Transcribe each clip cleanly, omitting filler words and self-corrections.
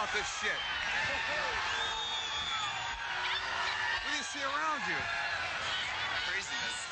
about this shit? What do you see around you? Craziness.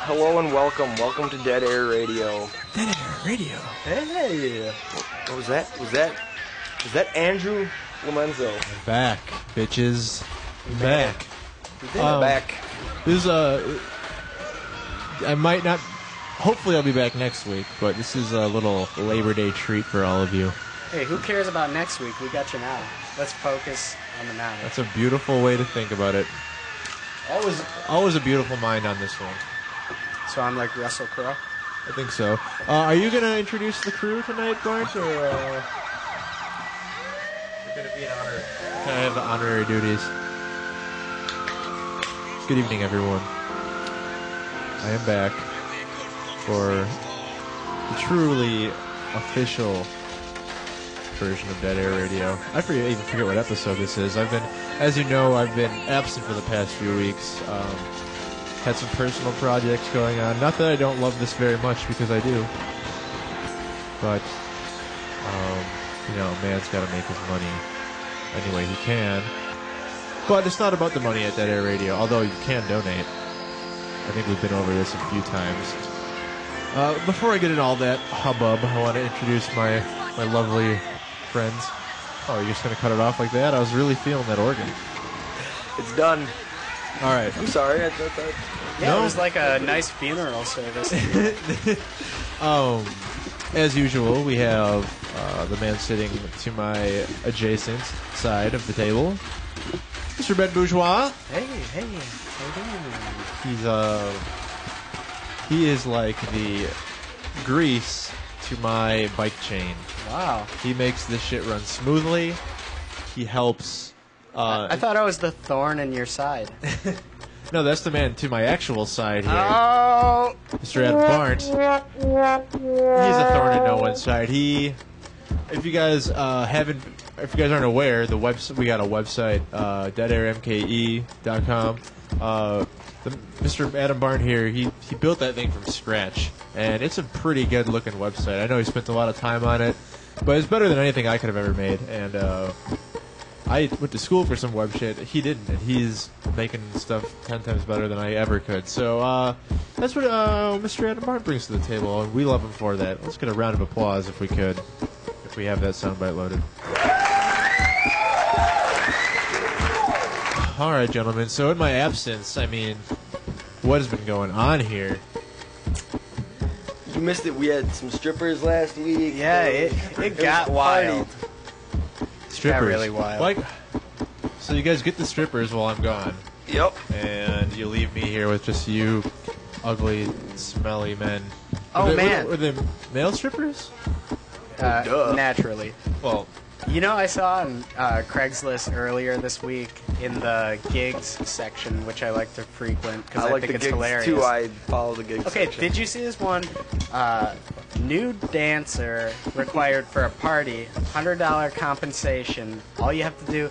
Hello and welcome to Dead Air Radio. Dead Air Radio. Hey. What was that? Was that Andrew Lomenzo? Back, bitches. Back. Back. This is I might not. Hopefully, I'll be back next week. But this is a little Labor Day treat for all of you. Hey, who cares about next week? We got you now. Let's focus on the now. That's a beautiful way to think about it. Always a beautiful mind on this one. So I'm like Russell Crowe? I think so. Are you going to introduce the crew tonight, Barnes? Or you're going to be an honor? Kind of honorary duties. Good evening, everyone. I am back for the truly official version of Dead Air Radio. I even forget what episode this is. As you know, I've been absent for the past few weeks. Had some personal projects going on. Not that I don't love this very much, because I do. But, a man's got to make his money any way he can. But it's not about the money at Dead Air Radio, although you can donate. I think we've been over this a few times. Before I get into all that hubbub, I want to introduce my lovely friends. Oh, you're just going to cut it off like that? I was really feeling that organ. It's done. All right. I'm sorry. I thought that... Yeah, it was like a nice funeral service. As usual, we have the man sitting to my adjacent side of the table, Mr. Ben Bourgeois. Hey, how you doing? He is like the grease to my bike chain. Wow. He makes this shit run smoothly. He helps. I thought I was the thorn in your side. No, that's the man to my actual side here. Oh! Mr. Adam Barnes. He's a thorn in no one's side. If you guys aren't aware, we got a website, deadairmke.com. Mr. Adam Barnes here, he built that thing from scratch, and it's a pretty good looking website. I know he spent a lot of time on it, but it's better than anything I could have ever made. And I went to school for some web shit. He didn't, and he's making stuff 10 times better than I ever could. So that's what Mr. Adam Barnes brings to the table, and we love him for that. Let's get a round of applause if we could, if we have that soundbite loaded. All right, gentlemen. So in my absence, what has been going on here? You missed it. We had some strippers last week. Yeah, it got wild. Strippers. Got really wild. So you guys get the strippers while I'm gone. Yep. And you leave me here with just you ugly, smelly men. Man. Were they male strippers? Naturally. Well, I saw on Craigslist earlier this week in the gigs section, which I like to frequent because I think it's hilarious. Too. I follow the gigs section. Okay, did you see this one? Nude dancer required for a party, $100 compensation. All you have to do,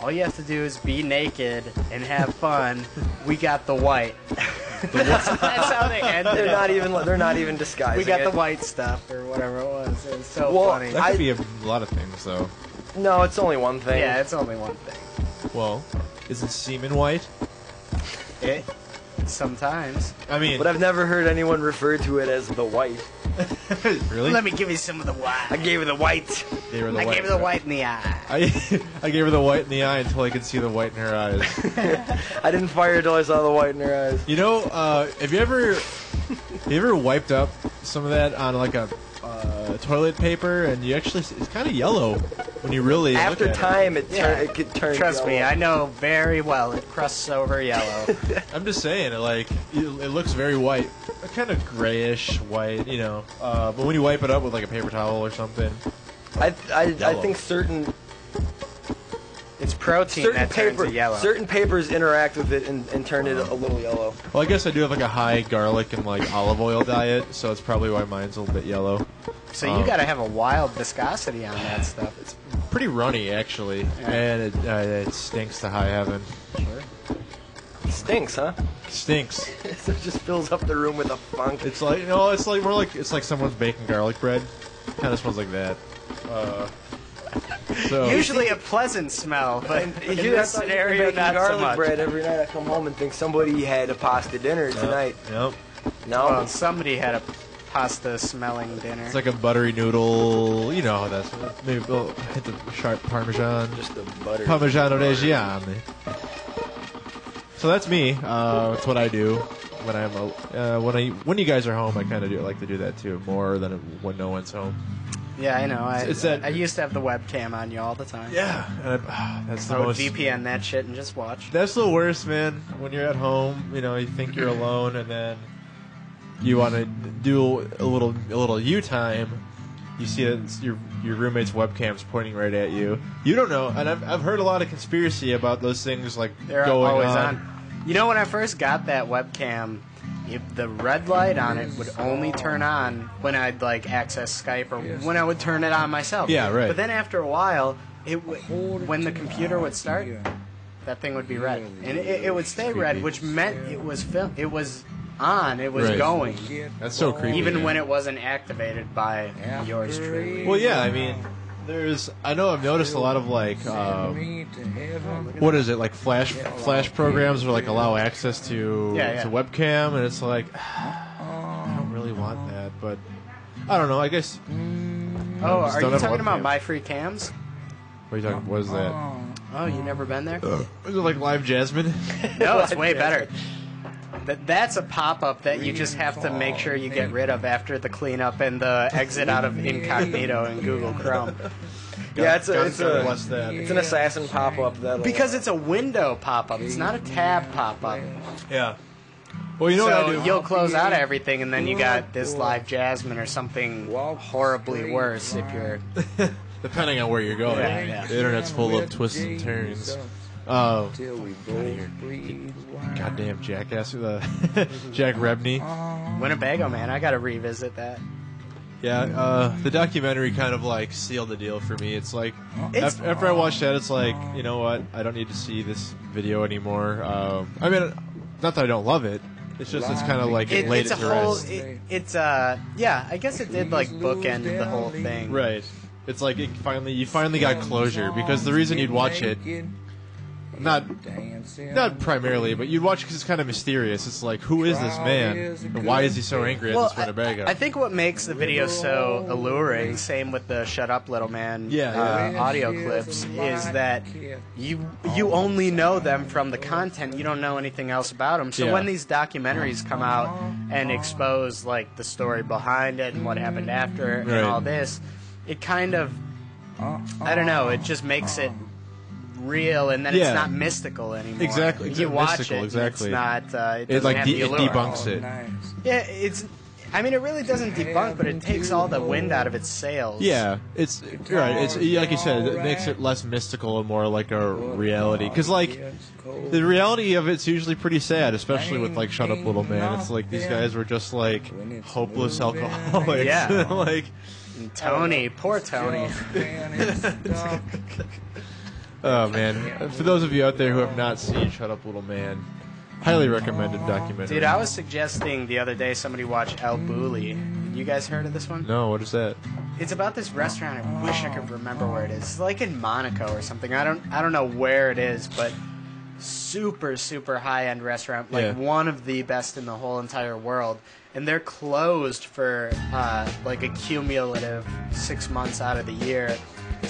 all you have to do is be naked and have fun. We got the white. That's how they ended. They're not even disguising. We got the white stuff or whatever it was. It was so funny. That could be a lot of things, though. No, it's only one thing. Yeah, it's only one thing. Well, is it semen white? Sometimes. But I've never heard anyone refer to it as the white. Really? Let me give you some of the white. I gave her the white. Gave her the I white. gave her the white in the eye. I gave her the white in the eye until I could see the white in her eyes. I didn't fire until I saw the white in her eyes. You know, have you ever wiped up some of that on like a toilet paper, and you actually it's kind of yellow when you really After look at time, it Yeah. could turn. Trust me, yellow. I know very well. It crusts over yellow. it. I'm just saying, it looks very white, kind of grayish white, you know. But when you wipe it up with like a paper towel or something, I Yellow. think certain It's protein certain that turns paper it yellow. certain papers interact with it and turn it a little yellow. well, I guess I do have like a high garlic and like olive oil diet, so it's probably why mine's a little bit yellow. So you got to have a wild viscosity on that stuff. It's Pretty runny actually, and it stinks to high heaven. It stinks, huh? Stinks. It just fills up the room with a funk. It's like it's like more like it's like someone's baking garlic bread. Kind of smells like that. So usually a pleasant smell, but in Dude, I this thought you were scenario, making not so garlic much. bread every night. I come home and think somebody had a pasta dinner tonight. Yep. No, Well, somebody had a pasta-smelling dinner. It's like a buttery noodle. You know how that's maybe a little hit the sharp Parmesan. just the butter. Parmigiano Reggiano. So that's me. That's what I do when I'm when you guys are home. I kind of do like to do that too, more than when no one's home. Yeah, I know. It's that- I used to have the webcam on you all the time. Yeah, and that's the I would most. VPN that shit and just watch. That's the worst, man. When you're at home, you know, you think you're alone, and then you want to do a little you time. You see that it's your roommate's webcam's pointing right at you. You don't know, and I've heard a lot of conspiracy about those things like They're going always on. You know, when I first got that webcam, the red light on it would only turn on when I'd like access Skype or when I would turn it on myself. Yeah, right. But then after a while, when the computer would start, that thing would be red, and it would stay red, which meant it was It was on. It was Right. going, That's so creepy. even when it wasn't activated by yours truly. Well, yeah, I mean, I know I've noticed a lot of like, what is it, like flash programs or like allow access to Yeah. to webcam, and it's like, I don't really want that, but I don't know. I guess. Oh, just are don't you have a talking about webcam. My Free Cams? What are you talking? What is that? Oh, you never been there? Is it like Live Jasmine? No, it's way better. That's a pop-up that you just have to make sure you get rid of after the cleanup and the exit out of incognito in Google Chrome. Yeah, it's Bless that. an assassin pop-up that'll Because it's a window pop-up. It's not a tab pop-up. Yeah. Well, you know what I So do? you'll close out everything and then you got this Live Jasmine or something horribly worse if you're... Depending on where you're going. Yeah. The internet's full of twists and turns. Oh, goddamn jackass. Jack Rebney. Winnebago, man. I gotta revisit that. Yeah, the documentary kind of like sealed the deal for me. It's like after I watched that, it's like, you know what? I don't need to see this video anymore. I mean, not that I don't love it. It's just it's kind of like it laid It's it a to whole... rest. Yeah, I guess it did like bookend the whole thing. Right. It's like you finally got closure, because the reason you'd watch it, not primarily, but you'd watch because it's kind of mysterious. It's like, who is this man, and why is he so angry at this Winnebago? I think what makes the video so alluring, same with the "Shut Up, Little Man" audio clips, is that you only know them from the content. You don't know anything else about them. So Yeah. when these documentaries come out and expose like the story behind it and what happened after Right. and all this, it kind of, I don't know, it just makes it real, and then Yeah. it's not mystical anymore. Exactly. You It's watch mystical, it, exactly. and it's not. It It doesn't like have the it allure. debunks it. Yeah, it's. I mean, it really doesn't debunk, but it takes all the wind out of its sails. Yeah, it's right. It's like you said, it makes it less mystical and more like a reality. Because like the reality of it's usually pretty sad, especially with like "Shut Up, Little Man." It's like these guys were just like hopeless alcoholics. Yeah. like. And Tony, poor Tony. Oh man! For those of you out there who have not seen "Shut Up, Little Man," highly recommended documentary. Dude, I was suggesting the other day somebody watch El Bulli. You guys heard of this one? No, what is that? It's about this restaurant. I wish I could remember where it is. It's like in Monaco or something. I don't know where it is, but super, super high-end restaurant, like Yeah. one of the best in the whole entire world. And they're closed for like a cumulative 6 months out of the year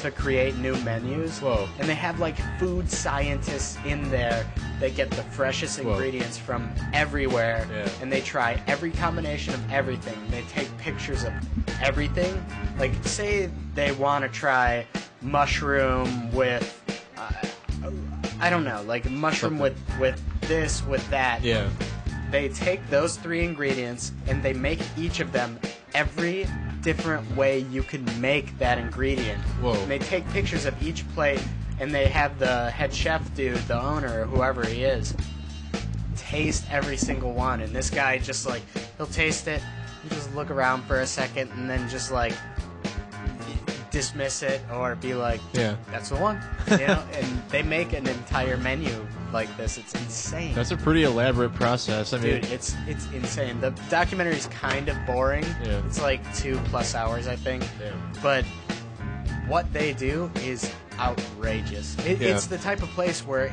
to create new menus. Whoa. And they have like food scientists in there that get the freshest Whoa. ingredients from everywhere. Yeah. And they try every combination of everything. They take pictures of everything. Like, say they want to try mushroom with, I don't know, like mushroom with this, with that. Yeah. They take those 3 ingredients and they make each of them every different way you can make that ingredient. Whoa. And they take pictures of each plate and they have the head chef dude, the owner, or whoever he is, taste every single one. And this guy just like, he'll taste it, he'll just look around for a second and then just like dismiss it or be like, Yeah. that's the one. You know? And they make an entire menu like this. It's insane. That's a pretty elaborate process. I mean, Dude, it's insane. The documentary is kind of boring. Yeah. It's like 2+ hours, I think. Damn. But what they do is outrageous. Yeah. It's the type of place where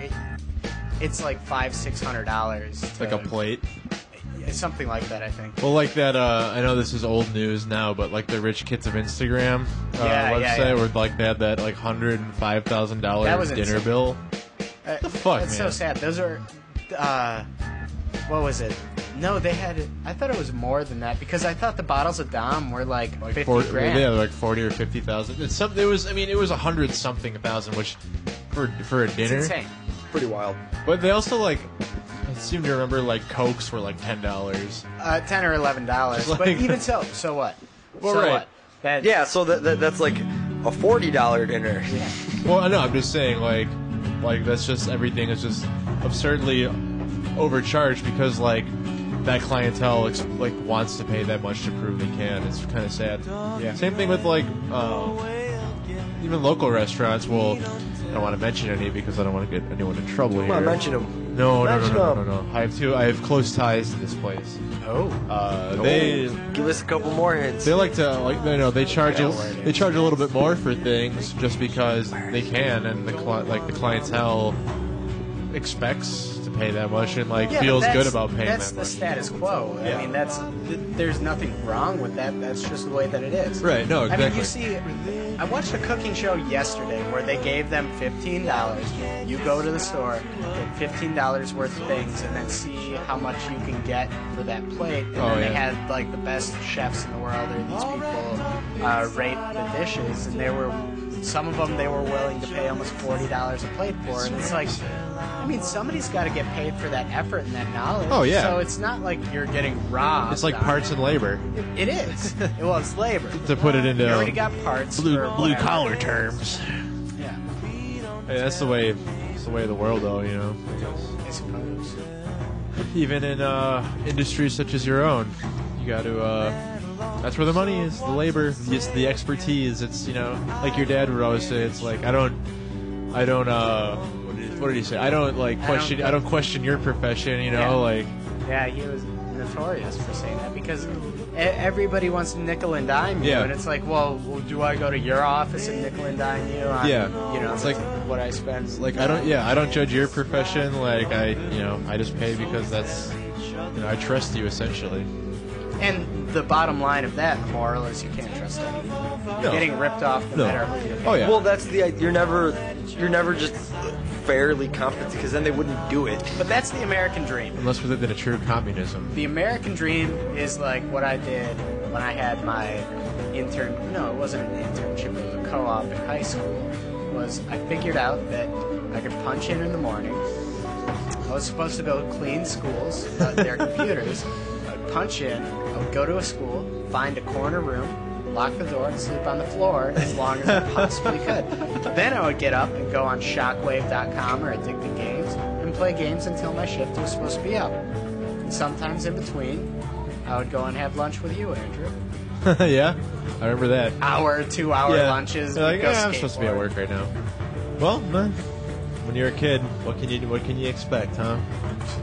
it's like $500-$600. like a plate. It's something like that, I think. Well, like that, I know this is old news now, but like the rich kids of Instagram Yeah, website yeah. where like they had that like $105,000 That was dinner insane. bill. What the fuck, It's so man? sad. Those are, what was it? No, they had. I thought it was more than that because I thought the bottles of Dom were like 50 grand. Yeah, like 40 or 50,000. It's something. It was. I mean, it was 100-something thousand, which for a It's dinner. insane. Pretty wild. But they also like. I seem to remember like Cokes were like $10. $10 or $11. Like- But even so what? Well, so right. what? That, Yeah, so that's like a $40 dinner. Yeah. Well, I know. I'm just saying, like that's just everything is just absurdly overcharged because like that clientele like wants to pay that much to prove they can. It's kind of sad. Yeah. Same thing with like even local restaurants. Well, I don't want to mention any because I don't want to get anyone in trouble Come here. on, mention them. No. Mention 'em. I have close ties to this place. Oh. They Give us a couple more hints. they like to like they charge I know where it they is. charge a little bit more for things just because they can, and the clientele expects to pay that much and like Yeah, feels but good about paying that's that the much. status quo. Yeah. I mean, there's nothing wrong with that. That's just the way that it is. Right, no, I mean, exactly. you see, I watched a cooking show yesterday where they gave them $15. You go to the store, get $15 worth of things, and then see how much you can get for that plate. And Oh, then they yeah. had like the best chefs in the world, or these people rate the dishes, and some of them they were willing to pay almost $40 a plate for, and it's like, I mean, somebody's got to get paid for that effort and that knowledge. Oh, yeah. So it's not like you're getting robbed. It's like on parts and labor It is. Well, it's labor. to put it into You already got parts. for blue whatever. collar terms. Yeah, Hey, that's the way of the world, though. You know, I suppose. even in industries such as your own, you got to. That's where the money is. The labor, it's the expertise. It's like your dad would always say. It's like I don't. What did he say? I don't like question. I don't question your profession. Yeah. Like Yeah, he was notorious for saying that because everybody wants to nickel and dime you, Yeah. and it's like, well, do I go to your office and nickel and dime you? On, Yeah. It's like- what I spend. like I don't judge your profession. Like I just pay because that's I trust you essentially. And the bottom line of that, the moral is you can't trust anyone. You're No. getting ripped off no No. matter who you're Oh yeah. Well, that's you're never just fairly competent because then they wouldn't do it. But that's the American dream. Unless we lived in a true communism. The American dream is like what I did when I had my intern. No, it wasn't an internship. It was a co-op in high school. Was I figured out that I could punch in the morning. I was supposed to go clean schools, their computers. I'd punch in. I would go to a school, find a corner room, lock the door, and sleep on the floor as long as I possibly could. Then I would get up and go on Shockwave.com or Addicted Games and play games until my shift was supposed to be up. And sometimes in between, I would go and have lunch with you, Andrew. Yeah, I remember that. 2-hour Yeah. lunches. You're like, we'd go I'm supposed to be at skateboard. work right now. Well, man, when you're a kid, what can you expect, huh?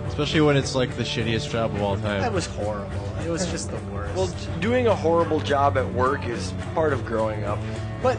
Especially when it's like the shittiest job of all That time. was horrible. It was just the worst. Well, doing a horrible job at work is part of growing up. But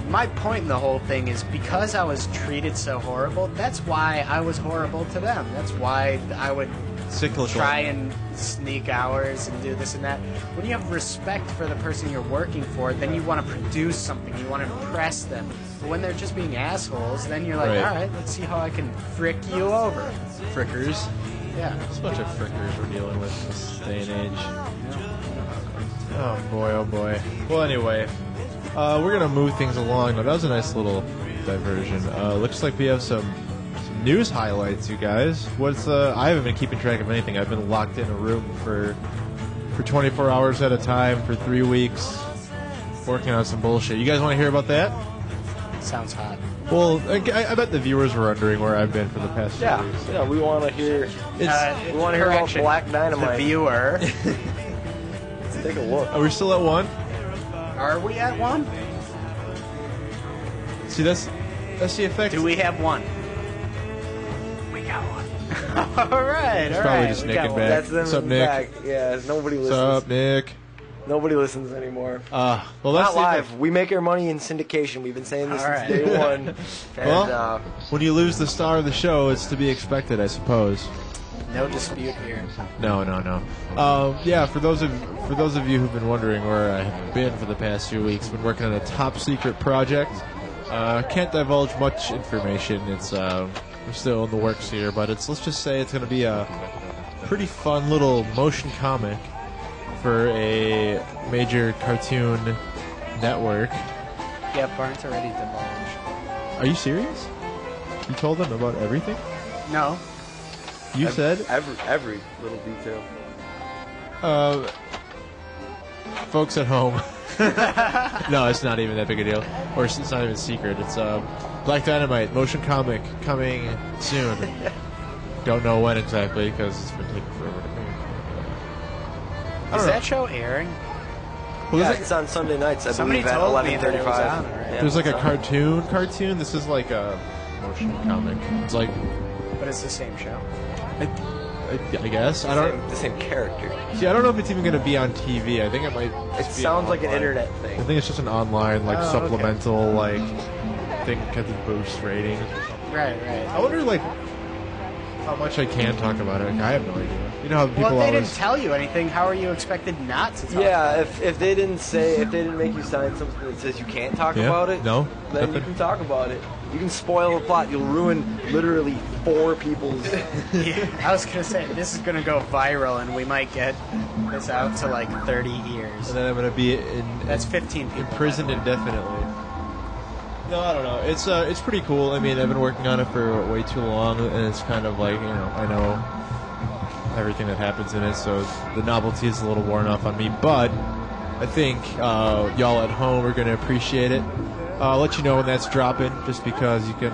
my point in the whole thing is because I was treated so horrible, that's why I was horrible to them. That's why I would Cyclical. try and sneak hours and do this and that. When you have respect for the person you're working for, then you want to produce something. You want to impress them. But when they're just being assholes, then you're like, Right. all right, let's see how I can frick you over. Frickers. Yeah. It's a bunch of frickers we're dealing with this day and age. Oh boy, oh boy. Well, anyway, we're gonna move things along. Now, that was a nice little diversion. Looks like we have some news highlights, you guys. I haven't been keeping track of anything. I've been locked in a room for 24 hours at a time for 3 weeks, working on some bullshit. You guys want to hear about that? Sounds hot. Well, I bet the viewers were wondering where I've been for the past 2 Yeah, weeks. yeah, we want to hear. It's, We want to hear about correction. Black Dynamite. The viewer. Let's take a look. are we still at 1? Are we at one? See, that's the effect. Do we have one? We got one. all right, all probably right. just we Nick got and one. Ben. That's them What's up, in Nick? back. Yeah, nobody What's listens. up, Nick? Nobody listens anymore. Well, that's Not the live. effect. We make our money in syndication. We've been saying this All since right. day one. And, Well, when you lose the star of the show, it's to be expected, I suppose. No dispute here. No. Yeah, for those of you who've been wondering where I have been for the past few weeks, been working on a top secret project. Can't divulge much information. It's we're still in the works here, but let's just say it's going to be a pretty fun little motion comic for a major cartoon network. Yeah, Barnes already divulged. Are you serious? You told them about everything? No. You said? every little detail. Folks at home. No, it's not even that big a deal. Or it's not even secret. It's Black Dynamite, motion comic, coming soon. Don't know when exactly, because it's been taking forever to make. Is that show airing? Well, Yeah, there's, it's on Sunday nights. I Somebody believe at told me that it was 11:35. on already. Yeah, there's like a it's on. cartoon. This is like a motion comic. It's like, But it's the same show. I guess. I don't The same character. see. I don't know if it's even going to be on TV. I think it might. It just be sounds like an online. internet I thing. think it's just an online, like, Oh, okay. supplemental, like, thing to boost ratings. Right. I wonder, like, how much I can talk about it. Like, I have no idea. You know how people Well, if they always. didn't tell you anything, how are you expected not to talk? Yeah, if they didn't make you sign something that says you can't talk Yeah? about it, No? then you Nothing? can talk about it. You can spoil the plot. You'll ruin literally 4 people's. Yeah, I was gonna say this is gonna go viral, and we might get this out to like 30 years. And then I'm going to be That's 15 people. imprisoned indefinitely. No, I don't know. It's pretty cool. I mean, I've been working on it for way too long, and it's kind of like, I know everything that happens in it, so the novelty is a little worn off on me. But I think y'all at home are going to appreciate it. I'll let you know when that's dropping, just because you can,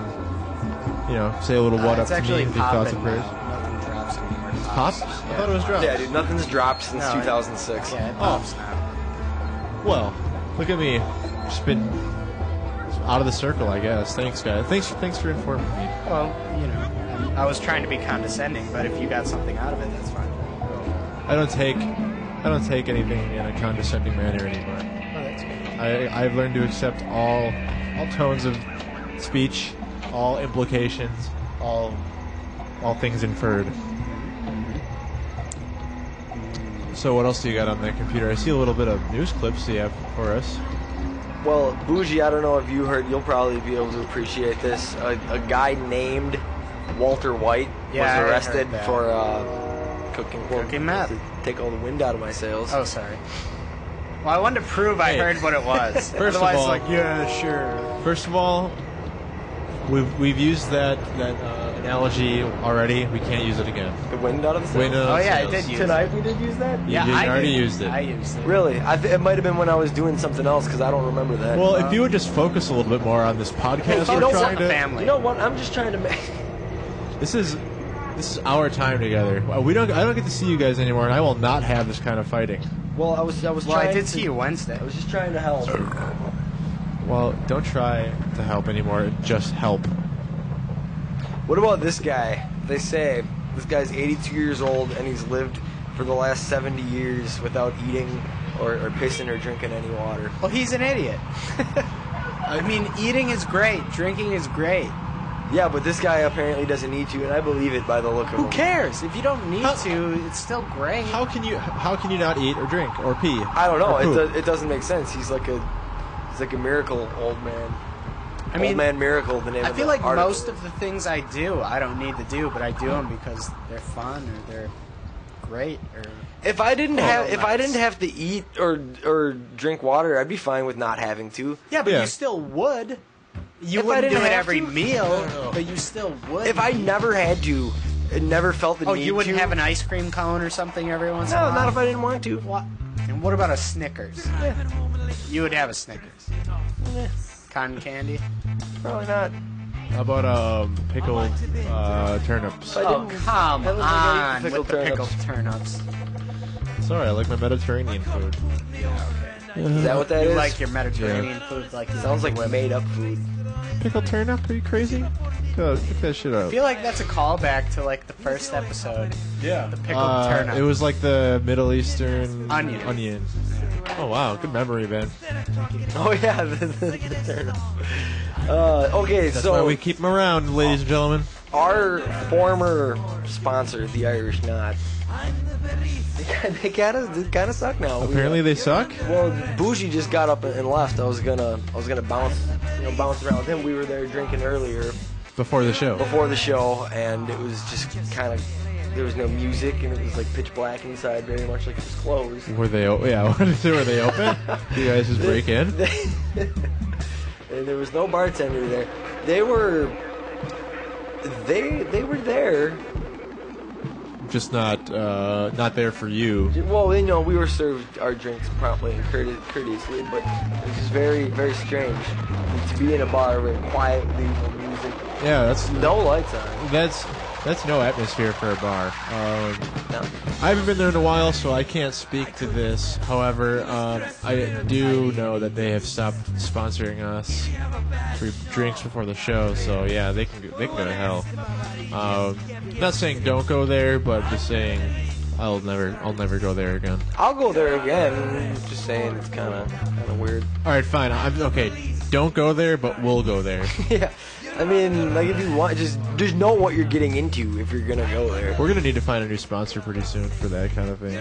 say a little what up It's to me actually with your thoughts popping and now. prayers. Nothing drops anymore. It Pops? I thought it was dropped. Yeah, dude, nothing's dropped since No, 2006. Yeah, it pops now. Well, look at me. Just been out of the circle, I guess. Thanks, guys. Thanks for informing me. Well, I was trying to be condescending, but if you got something out of it, that's fine. I don't take anything in a condescending manner anymore. Oh, that's good. I've learned to accept all tones of speech, all implications, all things inferred. So what else do you got on that computer? I see a little bit of news clips you have for us. Well, Bougie, I don't know if you heard. You'll probably be able to appreciate this. A guy named Walter White Yeah, I was heard arrested that. for cooking meth. to take all the wind out of my sails. Oh, sorry. Well, I wanted to prove I Hey. heard what it was. First of Otherwise, all- like, yeah, sure. First of all, we've used that analogy already. We can't use it again. The wind out of the sails. Wind out of Oh, the yeah, I sails. did use Tonight we did use that. Yeah, You I already did. used it. I used it. Really? It might have been when I was doing something else because I don't remember that. Well, if you would just focus a little bit more on this podcast, you we're know trying what? to. Family. you know what? I'm just trying to make. This is our time together. I don't get to see you guys anymore, and I will not have this kind of fighting. Well, I was Well, trying I did to, see you Wednesday. I was just trying to help. Well, don't try to help anymore. Just help. What about this guy? They say this guy's 82 years old and he's lived for the last 70 years without eating or pissing or drinking any water. Well, he's an idiot. I mean, eating is great. Drinking is great. Yeah, but this guy apparently doesn't need to, and I believe it by the look of him. Who cares? If you don't need to, it's still great. How can you not eat or drink or pee? I don't know. Or poop? It doesn't make sense. He's like a miracle old man. I mean, Old Man Miracle, the name I of feel the like article. most of the things I do, I don't need to do, but I do them because they're fun or they're great. Or If I didn't nice. have to eat or drink water, I'd be fine with not having to. yeah, but Yeah. you still would. You If I wouldn't do didn't it have every to? meal, but you still would. If I never had to, and never felt the oh, need you wouldn't to. have an ice cream cone or something every once in a No, while? not if I didn't want to. What? And what about a Snickers? You would have a Snickers. Cotton candy? Probably not. How about pickled turnips? I Oh, didn't- come I don't think I on eat the with the pickled pickled turnips. Sorry, I like my Mediterranean food. Is that what that You is? like your Mediterranean food like you Sounds like made up food. Pickled turnip? Are you crazy? Go pick that shit up. I feel like that's a callback to like the first episode. Yeah. The pickled turnip. It was like the Middle Eastern Onion. Oh wow, good memory, Ben. Oh yeah, the turnip. Okay, That's so why we keep them around, ladies and gentlemen. our former sponsor, the Irish Knot, they kind of suck now. Apparently they suck. Well, Bougie just got up and left. I was gonna bounce around with him. We were there drinking earlier Before the show. before the show, and it was just kind of, there was no music, and it was like pitch black inside, very much like it was closed. Were they? Yeah. Were they open? You guys just break in? And there was no bartender there. They were there. Just not there for you. Well, we were served our drinks promptly and courteously, but it was just very, very strange to be in a bar very quietly, no music, Yeah, that's no lights on. that's no atmosphere for a bar. No. I haven't been there in a while, so I can't speak to this. However, I do know that they have stopped sponsoring us for drinks before the show. So yeah, they can go to hell. Not saying don't go there, but just saying I'll never go there again. I'll go there again. Just saying, it's kind of weird. All right, fine. I'm okay. Don't go there, but we'll go there. Yeah, I mean, like if you want, just know what you're getting into if you're gonna go there. We're gonna need to find a new sponsor pretty soon for that kind of thing.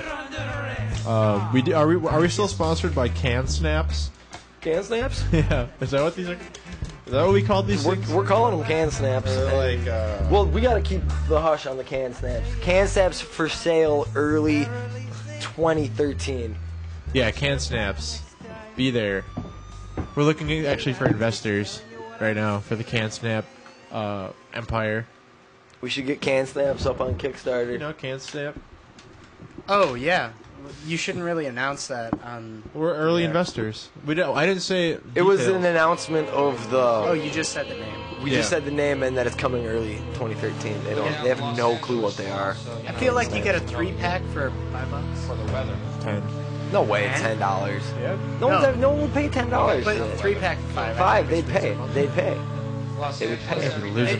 Are we still sponsored by Can Snaps? Can snaps? Yeah. Is that what these are? Is that what we called these things? We're calling them can snaps. They're like, Well, we gotta keep the hush on the can snaps. Can snaps for sale early 2013. Yeah, Can Snaps. Be there. We're looking actually for investors right now for the Can Snap empire. We should get can snaps up on Kickstarter. You know, Can Snap. Oh yeah, you shouldn't really announce that on. We're early Yeah. investors. We don't. I didn't say. It was details. an announcement of the. Oh, you just said the name. We Yeah. just said the name and that it's coming early 2013. They don't. They have no clue what they are. I feel like you get a 3-pack for $5. 10. No way, it's $10. Yeah. No one will pay $10. But 3-pack for $5. Five, they'd pay. They would pay.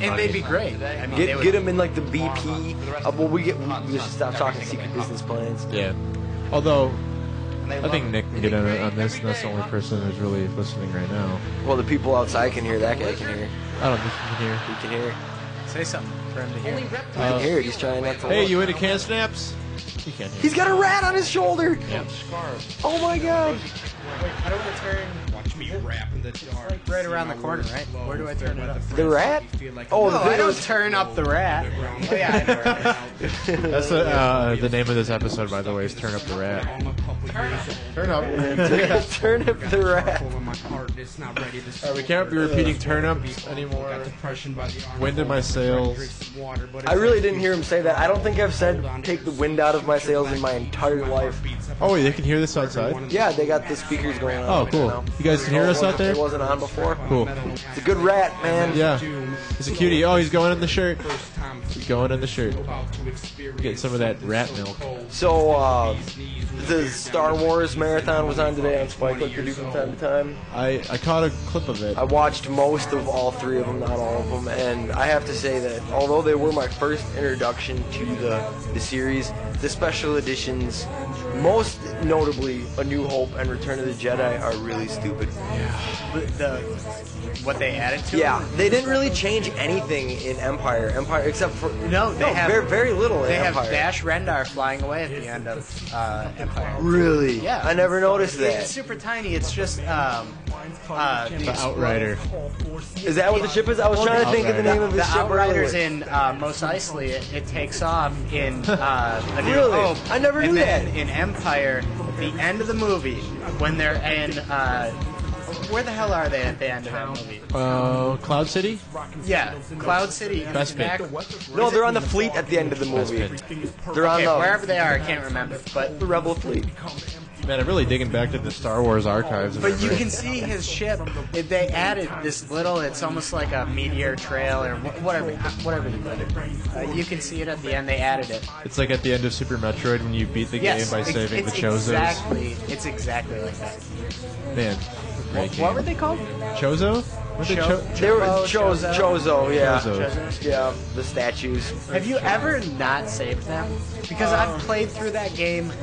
And they'd be great. I mean, they Get would, them in like the BP. Well, we should stop talking secret business plans. Yeah. Although, I think Nick can get in on this, and that's the only person who's really listening right now. Well, the people outside can hear. That guy can hear. I don't think you can hear. He can hear. say something for him to hear. He can hear it. He's trying not to. Hey, look. you into Can Snaps? You can't hear. He's got a rat on his shoulder. Yeah. Oh my god. How do I turn? Watch me rap in the dark. Right around the corner, right? Where do I turn it up? The rat? Oh, the No, I thing don't was. turn up the rat. Oh yeah, I know. That's the name of this episode, by the way, is Turn Up the Rat. Turn up. Turn up the rat. We can't be repeating turn up anymore. Wind in my sails. I really didn't hear him say that. I don't think I've said take the wind out of my sails in my entire life. Oh, wait, they can hear this outside? Yeah, they got the speakers going on. Oh, right cool. now. You guys can hear us out there? It wasn't on before. Cool. It's a good rat, man. Yeah. He's a cutie. Oh, he's going in the shirt. He's going in the shirt. Get some of that rat milk. So, the Star Wars marathon was on today on Spike, like they do from time to time. I caught a clip of it. I watched most of all three of them, not all of them, and I have to say that although they were my first introduction to the series, the special editions, most notably A New Hope and Return of the Jedi, are really stupid. What they added to Yeah, it? they didn't really change anything in Empire, except for they have very, very little in They have Empire. Dash Rendar flying away at the end of Empire. Really? Yeah. I never noticed that. It's super tiny. It's just The Outrider. Is that what the ship is? I was trying to think of the name of the the ship Outriders earlier. in Mos Eisley. It takes off in A New Really? Hope. I never knew and then that. in Empire, at the end of the movie, when they're in where the hell are they at the end of that movie? Cloud City? Yeah, Cloud City. Bespin. Back, No, they're on the fleet at the end of the movie. Bespin. They're on okay, the wherever they are, I can't remember. But Rebel fleet. Man, I'm really digging back to the Star Wars archives. But you can see his ship. They added this little. It's almost like a meteor trail or whatever you put it. You can see it at the end. They added it. It's like at the end of Super Metroid when you beat the Yes, game by saving the it's Chozos. It's exactly like that. Man, great game. What were they called? Chozo? Were they They were Chozo. Chozo, yeah. Chozos. Yeah, the statues. Have you ever not saved them? Because I've played through that game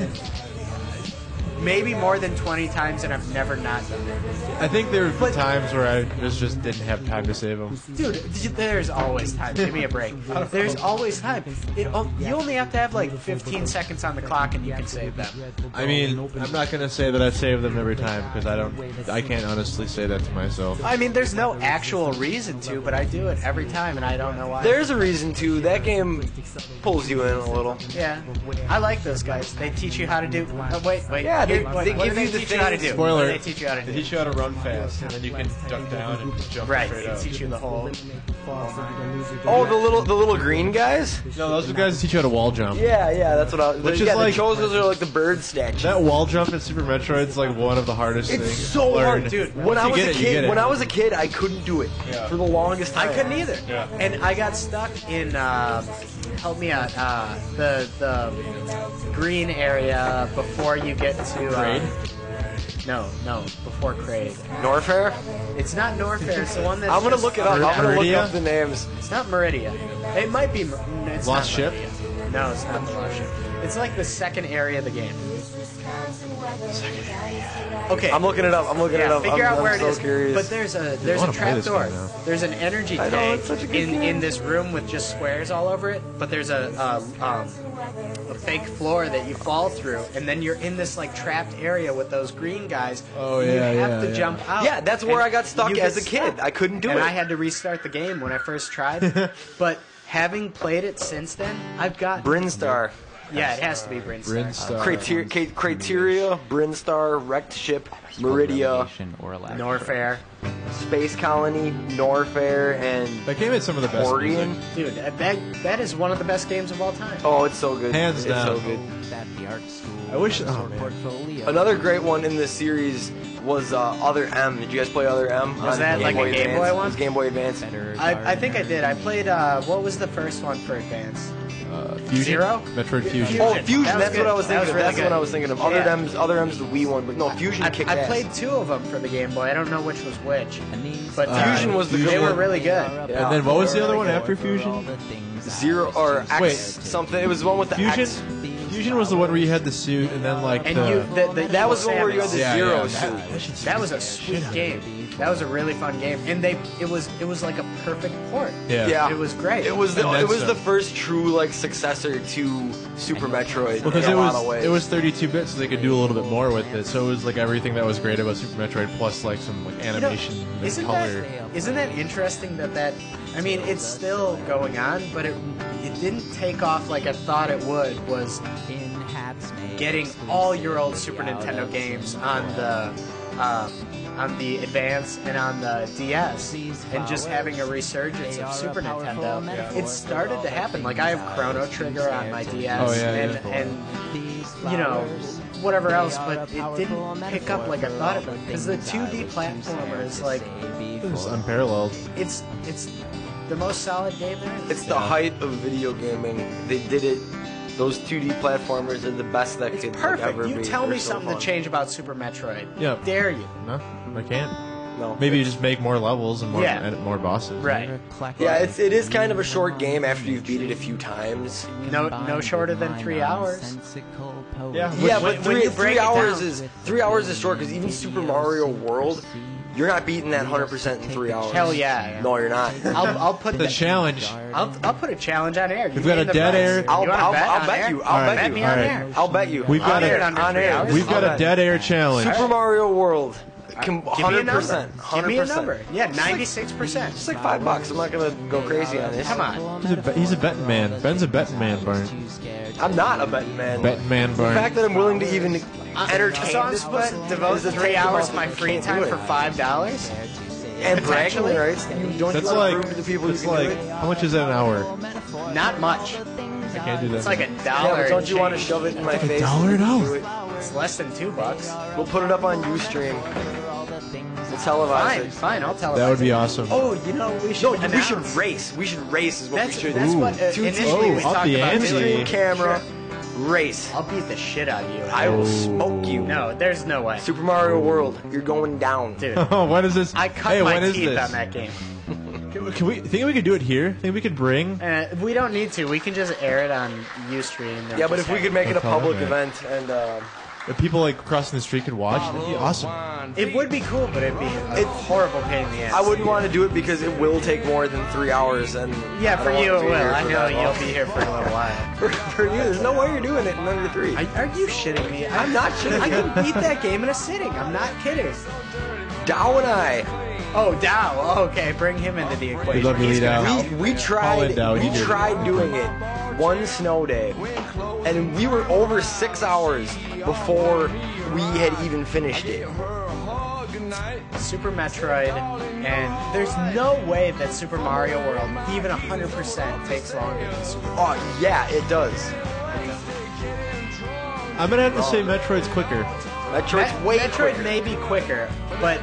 maybe more than 20 times and I've never not done it. I think there were times where I just didn't have time to save them. Dude, there's always time. Give me a break. There's always time. You only have to have like 15 seconds on the clock and you can save them. I mean, I'm not gonna say that I save them every time because I can't honestly say that to myself. I mean, there's no actual reason to, but I do it every time and I don't know why. There's a reason to. That game pulls you in a little. Yeah, I like those guys. They teach you how to do. Wait. Yeah, they What give do you the teach you how to things- do? Spoiler. What do they teach you how to They do? teach you how to run fast, and then you can duck down and jump Right, straight they up. teach you the whole. Oh, the little green guys? No, those are the guys that teach you how to wall jump. Yeah, that's what I was. Which Yeah, is like- the Chozos are like the bird statue. That wall jump in Super Metroid is like one of the hardest It's things. so to learn. hard, dude. When Once I you was get a it, you get kid, it. when I was a kid, I couldn't do it Yeah. for the longest I time. couldn't either. Yeah. And I got stuck in. Help me out. The green area before you get to. Kraid? No, before Kraid. Norfair? It's not Norfair. It's the one that's. I'm gonna just look it up. I'm gonna look Meridia? up the names. It's not Meridia. It might be. It's Lost not Ship? Meridia. No, it's not the Lost Ship. It's like the second area of the game. Okay. I'm looking it up. Yeah, figure out where I'm it is. so curious. But there's a wanna play trap this door. game now. There's an energy I know, tank it's such a good game. in this room with just squares all over it. But there's a fake floor that you fall through, and then you're in this like trapped area with those green guys. Oh, and yeah, you have yeah, to yeah. jump out. Yeah, that's where And I got stuck you as get a kid. stuck. I couldn't do and it. I had to restart the game when I first tried. But having played it since then, I've got. Brinstar. Yeah, it has to be Brinstar. Criteria, Brinstar, Wrecked Ship, Meridia, Norfair. Space Colony, Norfair, and That game had some of the best Orion. music. Dude, that is one of the best games of all time. Oh, it's so good. Hands it's down. so good. I wish. Oh, man. Another great one in this series was Other M. Did you guys play Other M? Was on that like a Game Advance? Boy It one? was Game Boy Advance. I think I did. I played, what was the first one for Advance? Fusion? Zero? Metroid Fusion. Oh, Fusion. That was That's good. what I was That thinking was of. really That's good. what I was thinking of. Yeah. Other M's the Wii one, but no, Fusion kicked I ass. played two of them for the Game Boy. I don't know which was which. But Fusion was the good They were one. really good. Yeah. And then what was the other one after Fusion? Zero or X Wait. something. It was the one with the Fusion? X. Fusion was the one where you had the suit and then like And the... That was the one where you had the Yeah, Zero yeah. suit. That was a sweet game. That was a really fun game. And it was like a perfect port. Yeah. Yeah, It was great. It was And then the some. first true like successor to Super Metroid Because in it a lot of ways. was 32-bit, so they could do a little bit more with it. So it was like everything that was great about Super Metroid, plus like some like animation and isn't color. isn't that interesting that I mean it's still going on, but it didn't take off like I thought it would. Was getting all your old Super Nintendo games on the Advance and on the DS, and just having a resurgence of Super Nintendo. It started to happen. Like I have Chrono Trigger on my DS, Oh, yeah, and you know whatever else, but it didn't pick up like I thought it would. Because the 2D platformer is like It's unparalleled. it's the most solid game there is. It's the height of video gaming. They did it those 2D platformers are the best that could Perfect. ever be. You tell They're me so something fun. to change about Super Metroid. Yeah. Dare you? No, I can't. No. Maybe you just make more levels and more Yeah. and more bosses. Right. Yeah, it is kind of a short game after you've beat it a few times. No shorter than 3 hours. Yeah. Yeah, when but three, you break three it hours down- is 3 hours is short because even Super Mario World, you're not beating that 100% in 3 hours. Hell yeah. No, you're not. I'll put The challenge. I'll put a challenge on air. We've got a dead air- I'll You wanna bet bet on air? you. All I'll right, bet me you. on all right. air. I'll bet you. We've got I'll a- bet it under on 3 air. hours. We've got I'll a bet. dead air challenge. Super Mario World. Give me a number. 100%. Give me a 100%. number. Yeah, 96%. It's like $5. I'm not gonna go crazy on this. Come on. He's a betting man. Ben's a betting man, Barn. I'm not a betting man. Betting man, The Barn. fact that I'm willing to even entertain So I'm this supposed to bet devote is a 3 thing hours about of my you free can't time do for it. $5? And bragging Potentially? rights. Don't That's you want to like prove to the people you that's can like do it? how much is that an hour? Not much. I can't do that. It's like $1. Yeah, but don't you want to change. shove it in my face? $1 an hour. Do it. It's less than $2. We'll put it up on Ustream. We'll televise Fine, it. fine. I'll tell That would be awesome. Oh, you know we should. No, we announce. should race. We should race is what That's we should that's do. what Two initially teams. we Oh, up talked the about ante. doing. Ustream camera, race. I'll beat the shit out of you. I will smoke you. No, there's no way, Super Mario World, you're going down. dude. Oh, what is this? I cut hey, my when is teeth this? on that game. Can we think we could do it here? Think we could bring? We don't need to. We can just air it on UStream. and Yeah, but just if we have could make it a Hotel, public yeah. event and If people like crossing the street could watch, that'd be awesome. it would be cool, but it'd be a horrible pain in the ass. I wouldn't want to do it because it will take more than 3 hours and Yeah, I for don't want you to it be will. here I for know that you'll long. be here for a little while. For you, there's no way you're doing it in under 3. Are you shitting me? I'm not shitting I you. can beat that game in a sitting. I'm not kidding. Dow and I, Oh, Dow. Oh, okay, bring him into the equation. love to He's lead gonna out. help. we tried Dow, you we do it. tried doing it one snow day, and we were over 6 hours before we had even finished it. Super Metroid, and there's no way that Super Mario World, even 100%, takes longer than Super Mario. Oh yeah, it does. I'm gonna have to say Metroid's quicker. Metroid's way Metroid quicker. may be quicker, but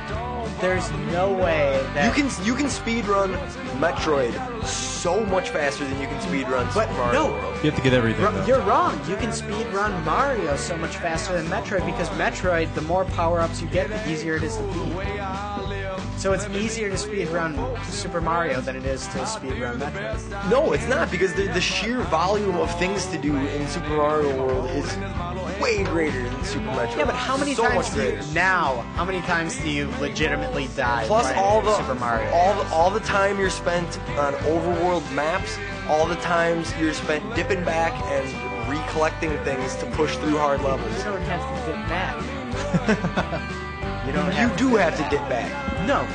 there's no way that You can speed run Metroid so much faster than you can speed run But Super Mario no. World. You have to get everything. though. You're wrong. You can speed run Mario so much faster than Metroid because Metroid, the more power-ups you get, the easier it is to beat. So it's easier to speed run Super Mario than it is to speed run Metroid. No, it's not because the sheer volume of things to do in Super Mario World is way greater than Super Metroid. Yeah, but how many so times much do you greater. now? How many times do you legitimately die? Plus playing all the Super Mario. all the time you're spent on overworld maps, all the times you're spent dipping back and recollecting things to push through hard levels. You don't have to dip back. You don't You have do have to dip back. No.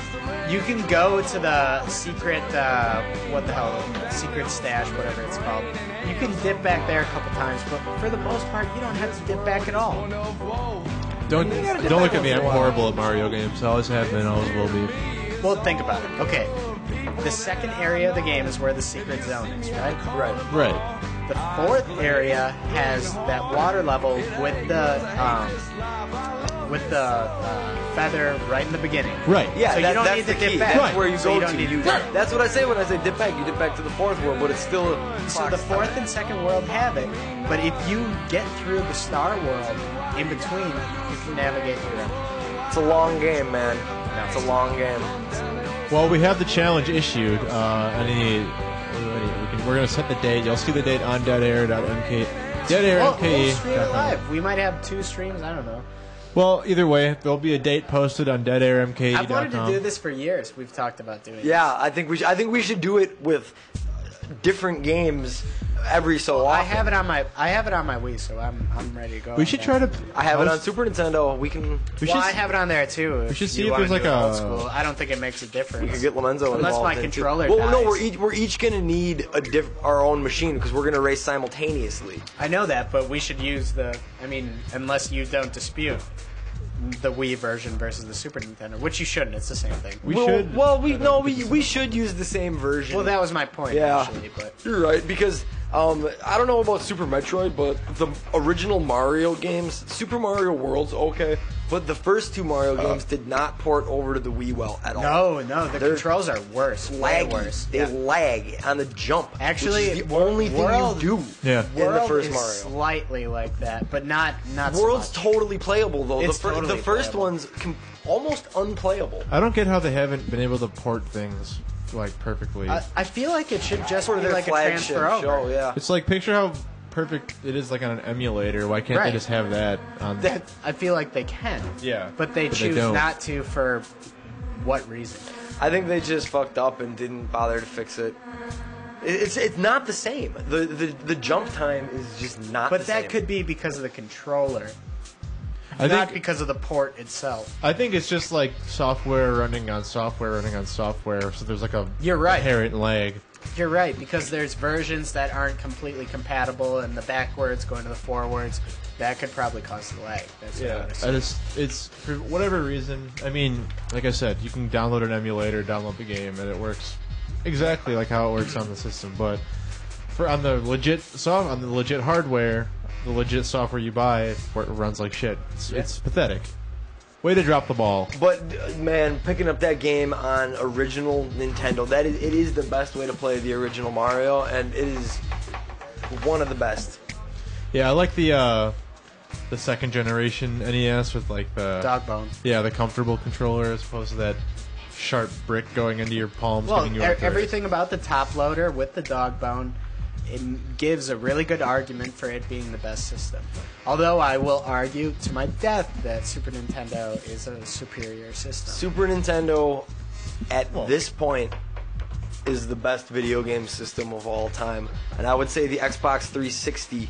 You can go to the secret, what the hell, secret stash, whatever it's called. You can dip back there a couple times, but for the most part, you don't have to dip back at all. Don't gotta dip don't look back at me. once in I'm a while. horrible at Mario games. I always have been. Always will be. Well, think about it. Okay. The second area of the game is where the secret zone is, right? Right. Right. The fourth area has that water level with the feather right in the beginning. Right. Yeah, So you don't that's need to the dip key. back. That's Right. where you So go you don't to. need to You- dip back. That's what I say when I say dip back. You dip back to the fourth world, but it's still So the fourth and second world have it, but if you get through the Star World in between, you can navigate through it. It's a long game, man. It's a long game. Well, we have the challenge issued. We're gonna set the date. You'll see the date on deadair.mk. We'll stream it deadairmke.com. live. We might have 2 streams. I don't know. Well, either way, there'll be a date posted on deadairmke.com. I've wanted to do this for years. We've talked about doing Yeah, I think we should do it with different games every so this. often. I have it on my Wii, so I'm ready to go. We should try to. I have it on post- Super Nintendo. We can We Well, should. I have it on there too. We should see you if there's wanna like do it a- old school. I don't think it makes a difference. we could get Lomenzo Unless involved. my in it, too. controller Well, no, dies. we're each gonna need our own machine because we're gonna race simultaneously. I know that, but we should use unless you don't dispute the Wii version versus the Super Nintendo, which you shouldn't. It's the same thing. We well, should. Well, we should use the same version. Well, that was my point. Yeah. Actually, but You're right because I don't know about Super Metroid, but the original Mario games, Super Mario World's okay, but the first two Mario games did not port over to the Wii well at all. No, the They're controls are worse. Way Laggy. worse. They lag on the jump. Actually, which is the only thing World- you do Yeah. in the World first is Mario. slightly like that, but not so World's much. totally playable though. It's The totally first playable. one's almost unplayable. I don't get how they haven't been able to port things like perfectly. I feel like it should just For be their like a flagship transfer over. show, yeah. It's like picture how perfect it is like on an emulator. Why can't Right. they just have that on? I feel like they can. Yeah, But they but they choose don't. not to for what reason? I think they just fucked up and didn't bother to fix it. It's not the same. The jump time is just not. But the that same. could be because of the controller, I not think because of the port itself. I think it's just like software running on software running on software. So there's like a You're right. inherent lag. You're right, because there's versions that aren't completely compatible, and the backwards going to the forwards, that could probably cause the lag. That's what I would assume. It's for whatever reason. I mean, like I said, you can download an emulator, download the game, and it works exactly like how it works on the system. But on the legit hardware, the legit software you buy, it runs like shit. It's pathetic. Way to drop the ball. But man, picking up that game on original Nintendo, it is the best way to play the original Mario, and it is one of the best. Yeah, I like the second generation NES with like the Dog bone. Yeah, the comfortable controller as opposed to that sharp brick going into your palms. Well, giving you arthritis. everything about the top loader with the dog bone, it gives a really good argument for it being the best system. Although I will argue to my death that Super Nintendo is a superior system. Super Nintendo, at this point, is the best video game system of all time, and I would say the Xbox 360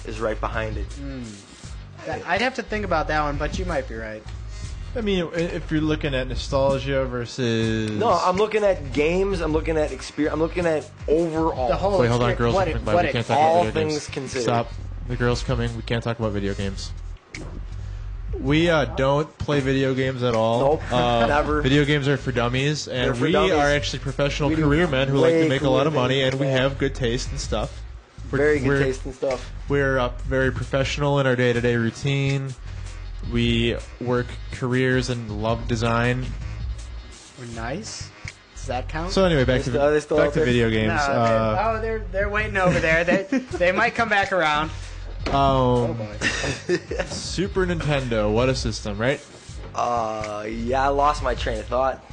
is right behind it. I'd have to think about that one, but you might be right. I mean, if you're looking at nostalgia versus No, I'm looking at games. I'm looking at experience. I'm looking at overall. The whole Wait, hold on, experience- girls. what are it- coming by. what We it- can't talk all about video games. things considered. Stop. The girls coming. We can't talk about video games. We don't play video games at all. Nope, never. Video games are for dummies, and They're for we dummies. are actually professional We do career men who like to way make a lot of cooler money, things and we than that. have good taste and stuff. Very good we're- taste and stuff. We're very professional in our day-to-day routine. We work careers and love design. We're nice. Does that count? So anyway, back Are they still out there? video no, games. they're waiting over there. They might come back around. Oh boy. Super Nintendo, what a system, right? Yeah, I lost my train of thought.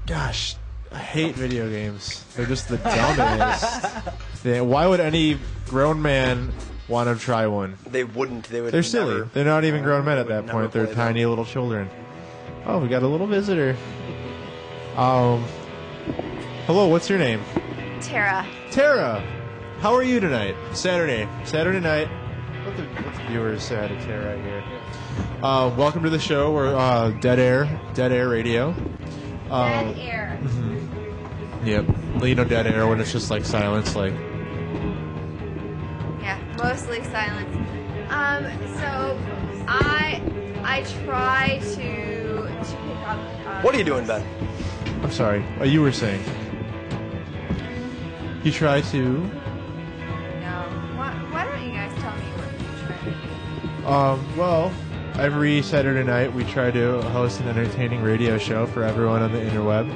Gosh, I hate video games. They're just the dumbest. Why would any grown man want to try one? They wouldn't. They would. They're silly. never- They're not even grown men at that never point. They're play tiny little children. Oh, we got a little visitor. Hello, what's your name? Tara. Tara. How are you tonight? Saturday night. Let the viewers say hi to Tara here. Welcome to the show. We're Dead Air Radio. Dead air. Yep. You know, dead air when it's just like silence, like. Yeah, mostly silence. So I try to pick up. What are you doing, Ben? I'm sorry. You were saying. You try to. No. Why don't you guys tell me what you try to do? Well, every Saturday night we try to host an entertaining radio show for everyone on the interweb.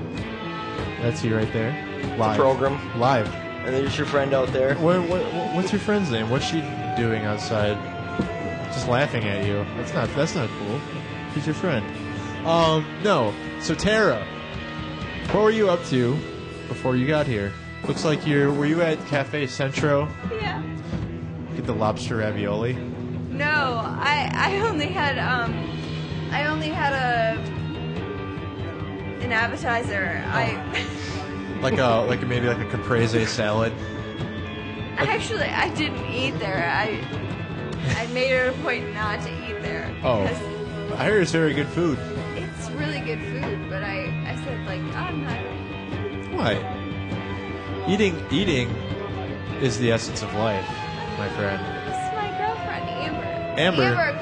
That's you right there. Live. Program. Live. And there's your friend out there. What's your friend's name? What's she doing outside? Just laughing at you. That's not cool. She's your friend. No. So Tara, what were you up to before you got here? Looks like were you at Cafe Centro? Yeah. Get the lobster ravioli. No, I only had an appetizer. Like maybe like a caprese salad. I didn't eat there. I made it a point not to eat there. Oh. because I hear it's very good food. It's really good food, but I said like I'm not gonna eat. Why? Eating is the essence of life, my friend. This is my girlfriend, Amber. Amber. Amber,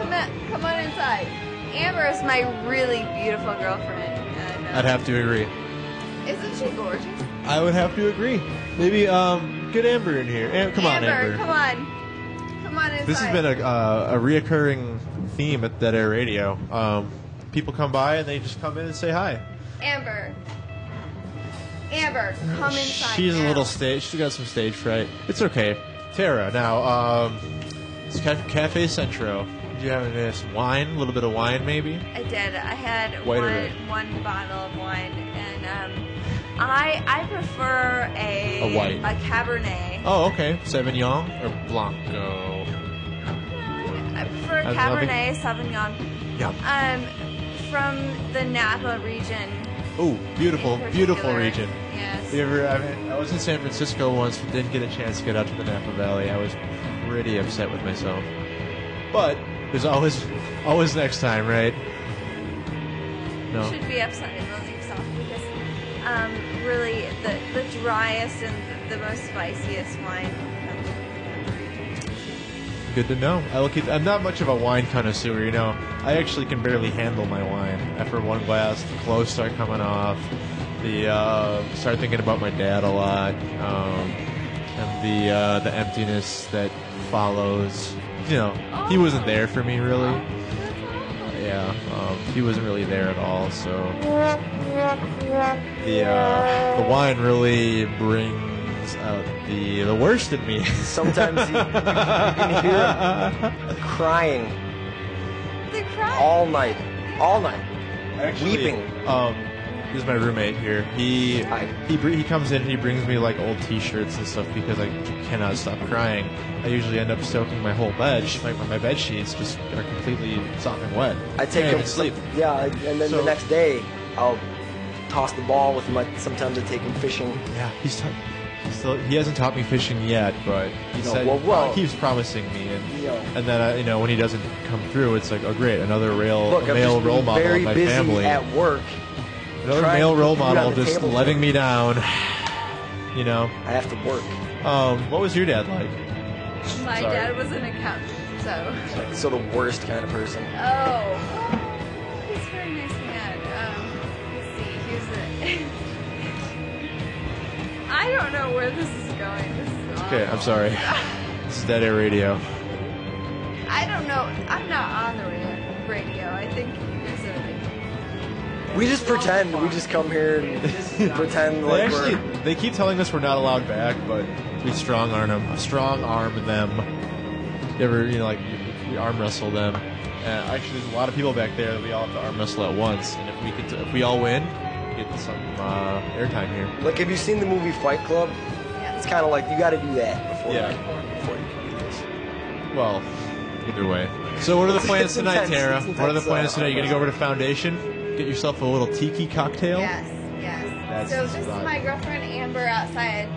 come on inside. Amber is my really beautiful girlfriend. And, I'd have to agree. Isn't she gorgeous? I would have to agree. Maybe Get Amber in here. Come on, Amber. Come on. Come on inside. This has been a reoccurring theme at Dead Air Radio. People come by and they just come in and say hi. Amber. Amber, come inside. She's now. a little stage. She's got some stage fright. It's okay. Tara, now, it's Cafe Centro. Did you have some wine? A little bit of wine, maybe? I did. I had White or red? one bottle of wine, and I prefer A white. a Cabernet. Oh, okay. Sauvignon or Blanco? I prefer I love Cabernet Sauvignon. Yeah. From the Napa region. Ooh, beautiful, in beautiful particular. region. Yes. I was in San Francisco once, but didn't get a chance to get out to the Napa Valley. I was pretty upset with myself. But there's always next time, right? No. You should be upset with yourself because really the driest and the most spiciest wine comes from the Napa region. Good to know. I'm not much of a wine connoisseur, you know. I actually can barely handle my wine. After one glass, the clothes start coming off. Start thinking about my dad a lot, and the emptiness that follows. You know, he wasn't there for me really. Yeah, he wasn't really there at all. So the wine really brings out the worst in me. Sometimes you can hear him crying They're crying. all night. Actually, Weeping. This is my roommate here. He Hi. comes in and he brings me like old T-shirts and stuff because I cannot stop crying. I usually end up soaking my whole bed. My bed sheets just are completely sopping wet. I take can't him even sleep. Yeah, and then So- the next day I'll toss the ball with my. Sometimes I take him fishing. Yeah, he hasn't taught me fishing yet, but he No, said well, he keeps promising me, Yeah. and then when he doesn't come through, it's like, oh great, another Look, I'm male just role been model very in my busy family. at work. Another trying male to role put food on model the just table letting for me down. You know. I have to work. What was your dad like? My Sorry. dad was an accountant, so. So the worst kind of person. Oh. He's a very nice man. Let's see. He's a. I don't know where this is going. This is Okay, I'm awful. sorry. This is Dead Air Radio. I don't know. I'm not on the radio. I think you guys are like. We just pretend. We just come here and pretend like They keep telling us we're not allowed back, but we strong arm them. You ever, we arm wrestle them. And actually, there's a lot of people back there that we all have to arm wrestle at once. And if we all win, we get some airtime here. Like, have you seen the movie Fight Club? It's kind of like you got to do that before Yeah. before you can do this. Well, either way. So, what are the plans It's tonight, intense. Tara? It's What are the intense, plans tonight? You gonna go over to Foundation, get yourself a little tiki cocktail? Yes. That's So this is right. my girlfriend Amber outside.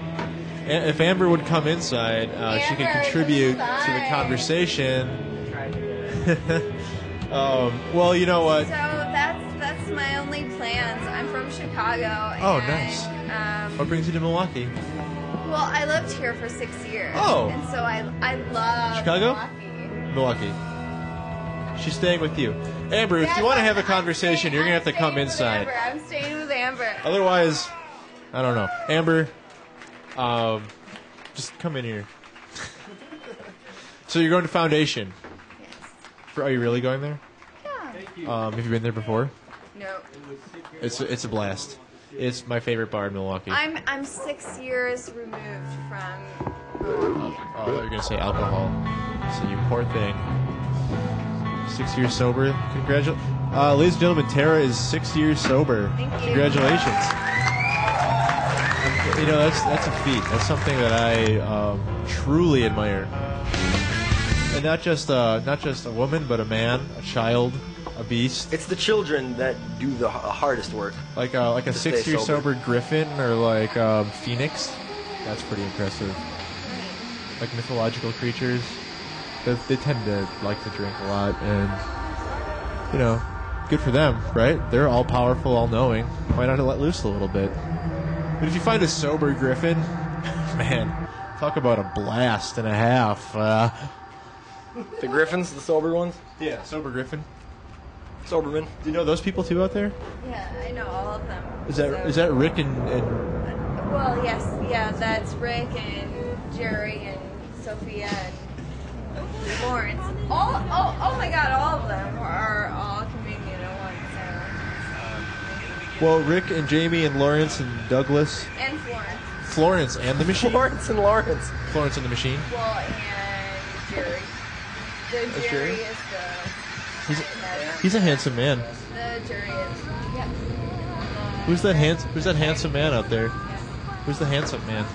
And if Amber would come inside, she could Amber, contribute come to the inside. conversation. Well, you know what? So that's my only plans. I'm from Chicago. Oh, and, nice. What brings you to Milwaukee? Well, I lived here for 6 years. Oh. And so I love Chicago? Milwaukee. Milwaukee. She's staying with you. Amber, if Yes, you want to have a I'm conversation, staying- you're going to have to I'm come staying with inside. Amber. I'm staying with Amber. Otherwise, I don't know. Amber, just come in here. So you're going to Foundation. Yes. Are you really going there? Yeah. Have you been there before? No. It's a blast. It's my favorite bar in Milwaukee. I'm 6 years removed from Milwaukee. Oh, I thought you were going to say alcohol. So you poor thing. 6 years sober. Congratulations. Ladies and gentlemen, Tara is 6 years sober. Thank you. Congratulations. You know, that's a feat. That's something that I truly admire. And not just a woman, but a man, a child, a beast. It's the children that do the hardest work. Like a To stay 6 year sober. sober griffin or like phoenix. That's pretty impressive. Like mythological creatures, they tend to like to drink a lot, and good for them, right? They're all powerful, all knowing. Why not let loose a little bit? But if you find a sober griffin, man, talk about a blast and a half. The Griffins, the sober ones, Yeah, sober griffin. Soberman. Do you know those people too out there? Yeah, I know all of them. Is that Rick and Well, yes, yeah, that's Rick and Jerry and Sophia and Lawrence. Oh my God, all of them are all convenient at once. Well, Rick and Jamie and Lawrence and Douglas. And Florence. Florence and the Machine? Florence and Lawrence. Florence and the Machine? Well, and Jerry. The Jerry Jerry? is the... He's a handsome man. The Jerry is... Yeah. Who's that handsome man out there? Who's the handsome man?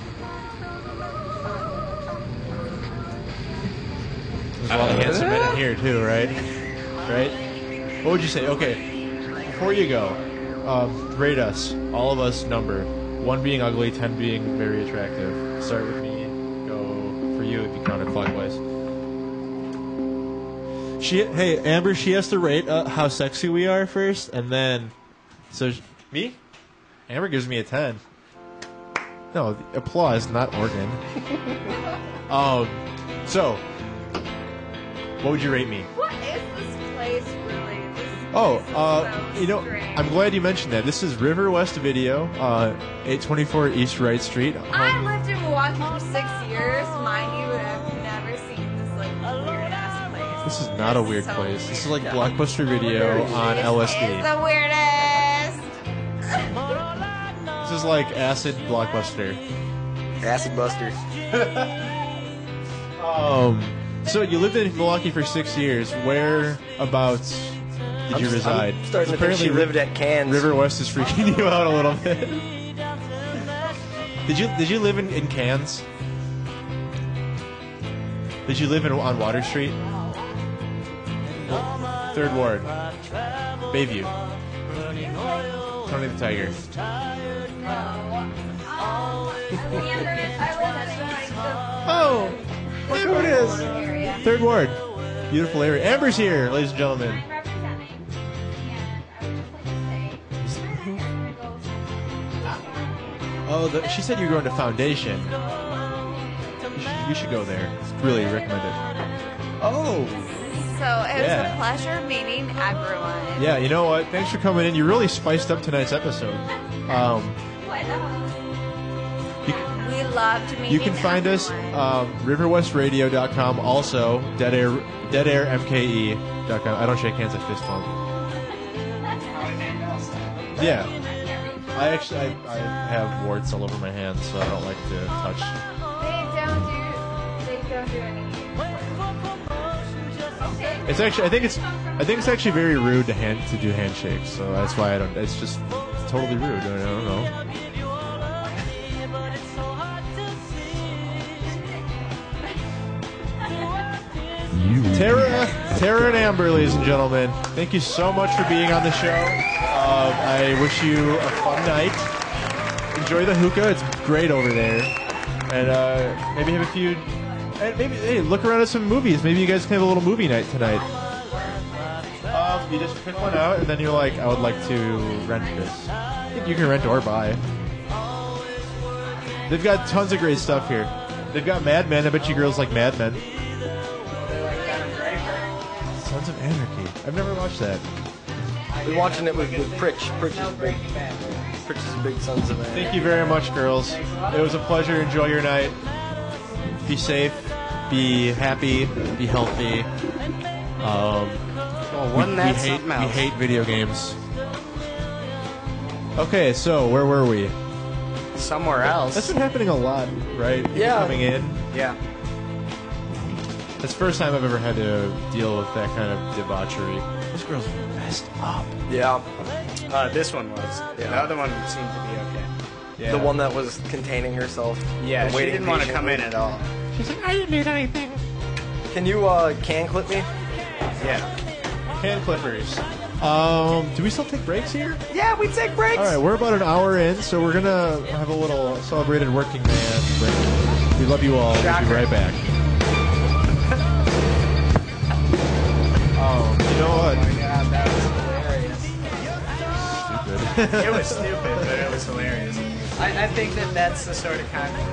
There's a lot of handsome men in here too, right? Right? What would you say? Okay, before you go, rate us. All of us number. 1 being ugly, 10 being very attractive. Start with me. Go for you if you count it clockwise. Hey, Amber, she has to rate how sexy we are first, and then... Me? Amber gives me a 10. No, applause, not organ. So, what would you rate me? What is this place really? This Oh, place is so you know, strange. I'm glad you mentioned that. This is River West Video, 824 East Wright Street. I lived in Milwaukee for 6 years, mind you, and I've never seen this like weird ass place. This is not a weird so place. weird. This is like Blockbuster Video on This LSD. is the weirdest. This is like acid Blockbuster. Acid Busters. So you lived in Milwaukee for 6 years. Whereabouts did you reside? I'm starting to think she lived at Cannes. River West is freaking you out a little bit. Did you live in Cannes? Did you live on Water Street? 3rd Ward. Bayview. Tony the Tiger. Oh, look who it is. 3rd Ward. Beautiful area. Amber's here, ladies and gentlemen. Oh, she said you're going to Foundation. You should go there. Really recommend it. Oh. So it was Yeah. a pleasure meeting everyone. Yeah, you know what? Thanks for coming in. You really spiced up tonight's episode. We loved meeting You can find us riverwestradio.com. Also, deadairmke.com. I don't shake hands at fist bump. Yeah. I have warts all over my hands, so I don't like to touch. They don't do any. It's actually I think it's actually very rude to do handshakes, so that's why I don't. It's just totally rude. I don't know. Tara and Amber, ladies and gentlemen, thank you so much for being on the show. I wish you a fun night. Enjoy the hookah; it's great over there. And maybe have a few. And maybe look around at some movies. Maybe you guys can have a little movie night tonight. You just pick one out, and then you're like, I would like to rent this. I think you can rent or buy. They've got tons of great stuff here. They've got Mad Men. I bet you girls like Mad Men. Sons of Anarchy. I've never watched that. We're watching it with Pritch. Pritch is big Sons of Anarchy. Thank you very much, girls. It was a pleasure. Enjoy your night. Be safe. Be happy. Be healthy. Wasn't that something We else? hate video games. Okay, so where were we? Somewhere else. That's been happening a lot, right? People Yeah. coming in. Yeah. That's the first time I've ever had to deal with that kind of debauchery. This girl's messed up. Yeah. This one was. Yeah. The other one seemed to be okay. Yeah. The one that was containing herself. Yeah, and she waiting didn't want to come in patiently. at all. She's like, I didn't need anything. Can you can clip me? Yeah. Hand clippers. Do we still take breaks here? Yeah, we take breaks. All right, we're about an hour in, so we're gonna have a little celebrated working man break. We love you all. We'll be Shocker. right back. You know what? Oh my god, that was hilarious. Stupid. It was stupid, but it was hilarious. I think that's the sort of content.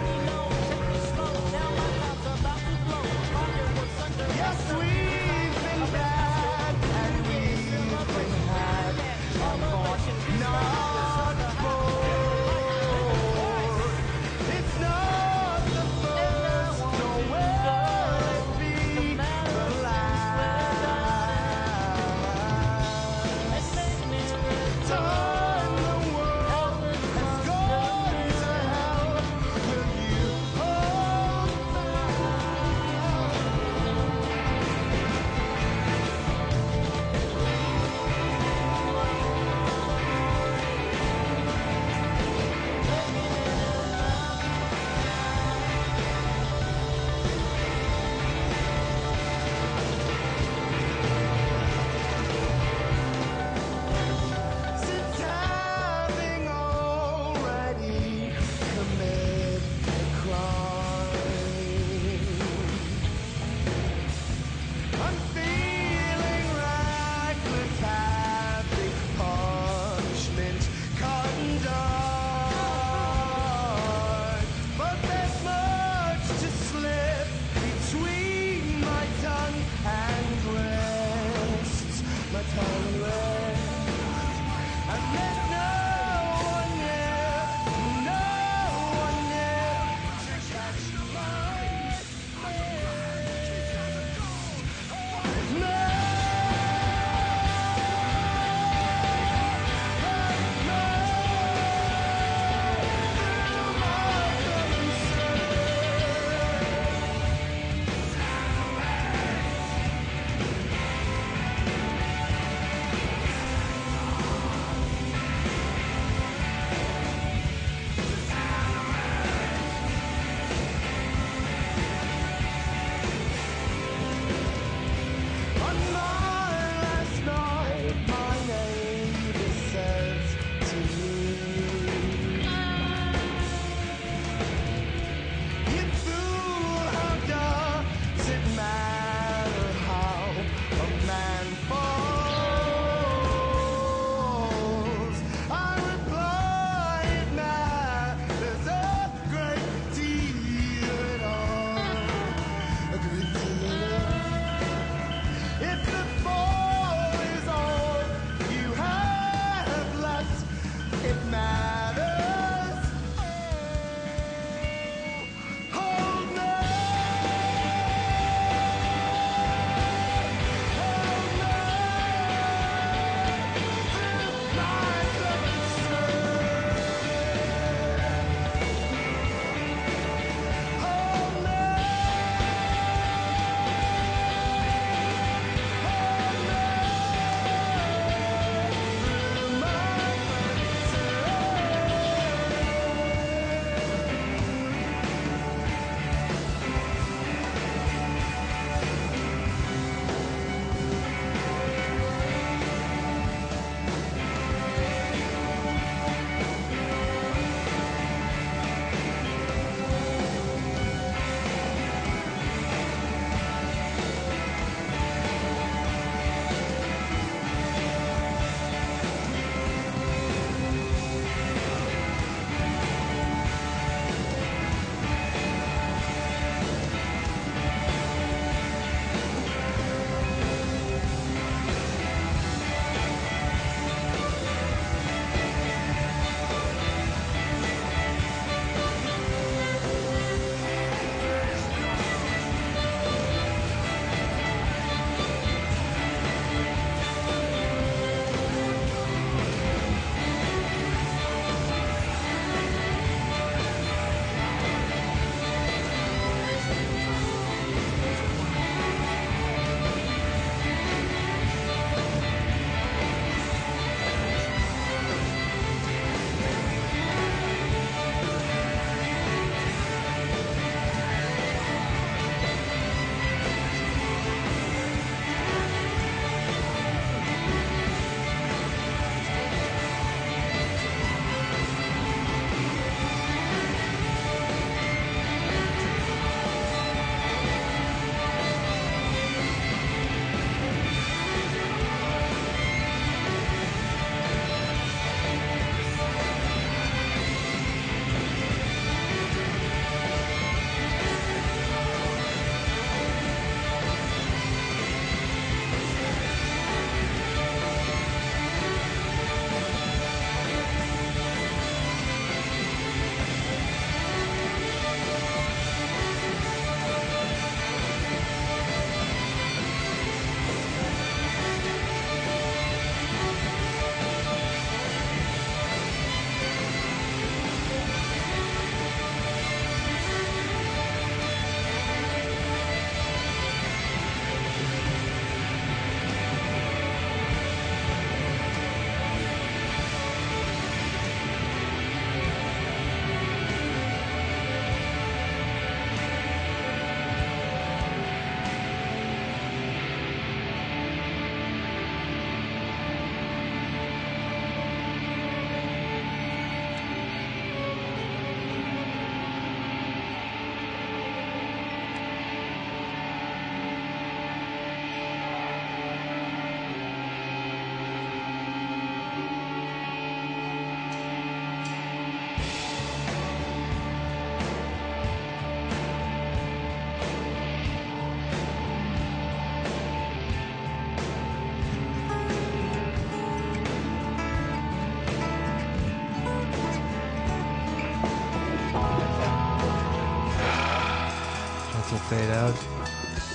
made out.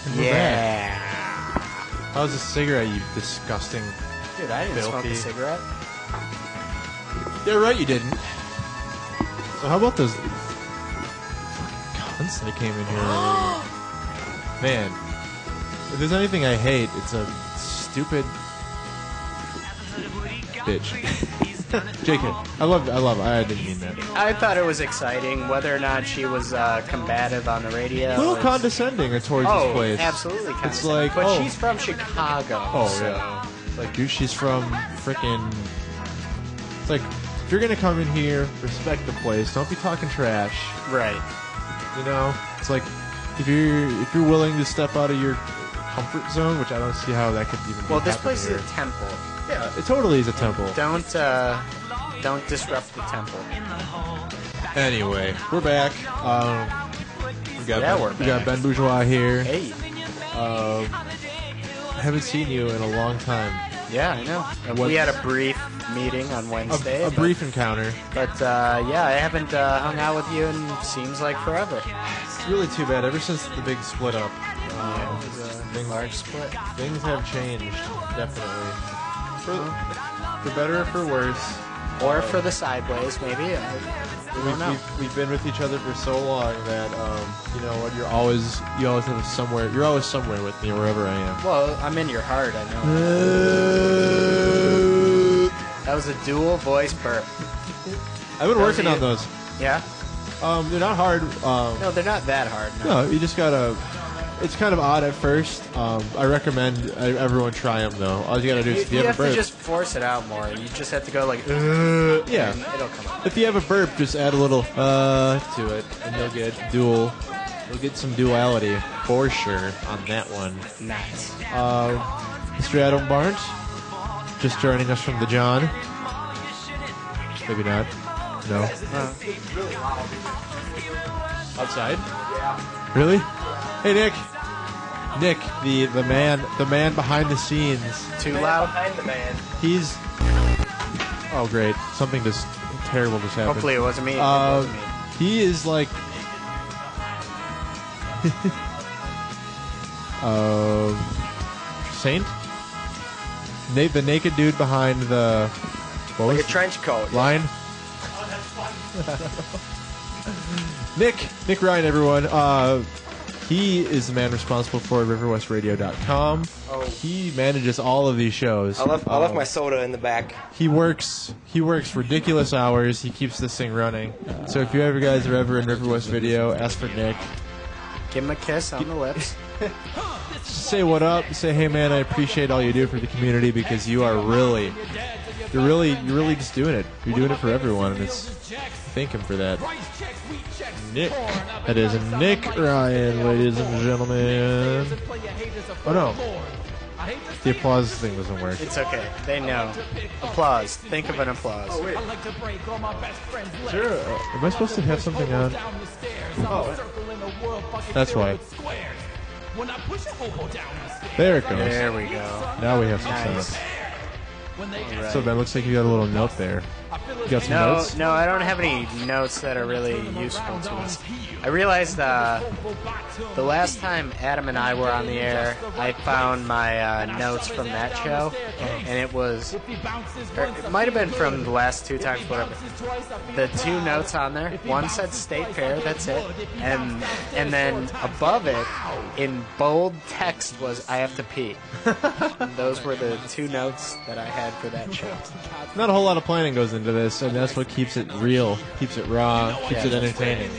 And we're back. Yeah. How's a cigarette, you disgusting... Dude, I didn't smoke a Filthy. cigarette. Yeah, right, you didn't. So how about those cunts that came in here earlier? Man, if there's anything I hate, it's a stupid bitch. JK, I didn't mean that. I thought it was exciting, whether or not she was combative on the radio. A little is- condescending towards Oh, this place. absolutely condescending. It's like, but oh. she's from Chicago. Oh, so. yeah. It's like, dude, she's from frickin'... It's like, if you're gonna come in here, respect the place. Don't be talking trash. Right. You know? It's like, if you're willing to step out of your comfort zone, which I don't see how that could even Well, be this happening place here. is a temple. Yeah, it totally is a temple. Don't disrupt the temple. Anyway, we're back. We got Yeah, ben, we're we got back. Ben Bourgeois here. Hey. Haven't seen you in a long time. Yeah, I know. And What- we had a brief meeting on Wednesday. A but- brief encounter. But, yeah, I haven't hung out with you in seems like forever. It's really too bad. Ever since the big split up, It was a things- large split. things have changed. Definitely. For better or for worse. Or for the sideways, maybe. I don't know. We've been with each other for so long that you know what, you always have somewhere. You're always somewhere with me wherever I am. Well, I'm in your heart, I know. That was a dual voice burp. I've been working you. on those. Yeah? They're not hard. No, they're not that hard. No. No, you just gotta. It's kind of odd at first. I recommend everyone try them though. All you gotta do is if you You have have a to burp. just force it out more. You just have to go like, Yeah. and it'll come out. If you have a burp, just add a little to it, and you'll get dual. You'll get some duality for sure on that one. Nice. Mr. Adam Barnes, just joining us from the John. Maybe not. No. Outside? Yeah. Really? Hey, Nick. Nick, the man behind the scenes. Too loud? He's. Oh, great! Something just terrible just happened. Hopefully it wasn't me. It wasn't me. He is like. Saint? The naked dude behind the. What Like was a trench coat. line? Nick Ryan, everyone. He is the man responsible for RiverWestRadio.com. Oh. He manages all of these shows. I left my soda in the back. He works ridiculous hours. He keeps this thing running. So if you ever guys are ever in River West Video, ask for Nick. Give him a kiss on the lips. Say what up. Say, hey man, I appreciate all you do for the community because you are really just doing it. You're doing it for everyone, and it's thank him for that. Nick, that is Nick Ryan, ladies and gentlemen. Oh no, the applause thing doesn't work. It's okay. They know. Applause. Think of an applause. Sure. Am I supposed to have something on? That's why. There it goes. There we go. Now we have some Nice. sound. So Ben, looks like you got a little note there. You got some No, notes? no, I don't have any notes that are really useful to us. I realized the last time Adam and I were on the air, I found my notes from that show, and it was, or it might have been from the last two times, whatever. The two notes on there, one said State Fair, that's it, and then above it, in bold text, was I have to pee. And those were the two notes that I had for that show. Not a whole lot of planning goes into this, and that's what keeps it real, keeps it raw, keeps it entertaining.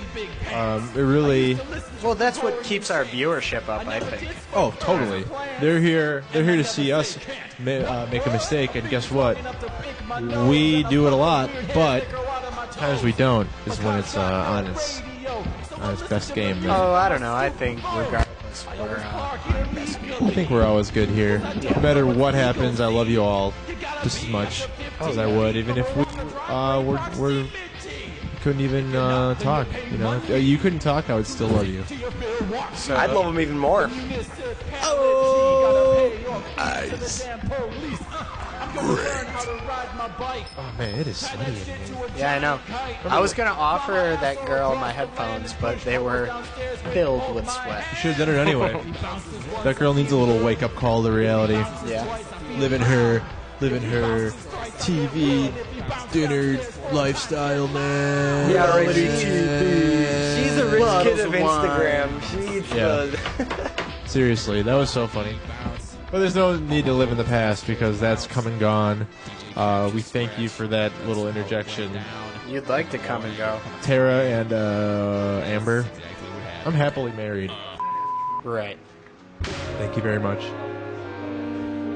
It really. Well, that's what keeps our viewership up, I think. Oh, totally. They're here to see us make a mistake, and guess what? We do it a lot, but times we don't is when it's on its best game. Then. Oh, I don't know. I think regardless, we're our best game. I think we're always good here. No matter what happens, I love you all just as much as I would, even if we couldn't even talk. You know, if you couldn't talk, I would still love you. So, I'd love him even more. Ice. Oh man, it is sweaty in here. Yeah, I know. I was gonna offer that girl my headphones, but they were filled with sweat. You should have done it anyway. That girl needs a little wake-up call to reality. Yeah. Living her TV dinner lifestyle, man. Yeah, right. Reality TV. She's a rich Bottles kid of of wine. Instagram. She eats Yeah. the. Seriously, that was so funny. But there's no need to live in the past because that's come and gone. We thank you for that little interjection, You'd like to come and go. Tara and Amber. I'm happily married. Right. Thank you very much.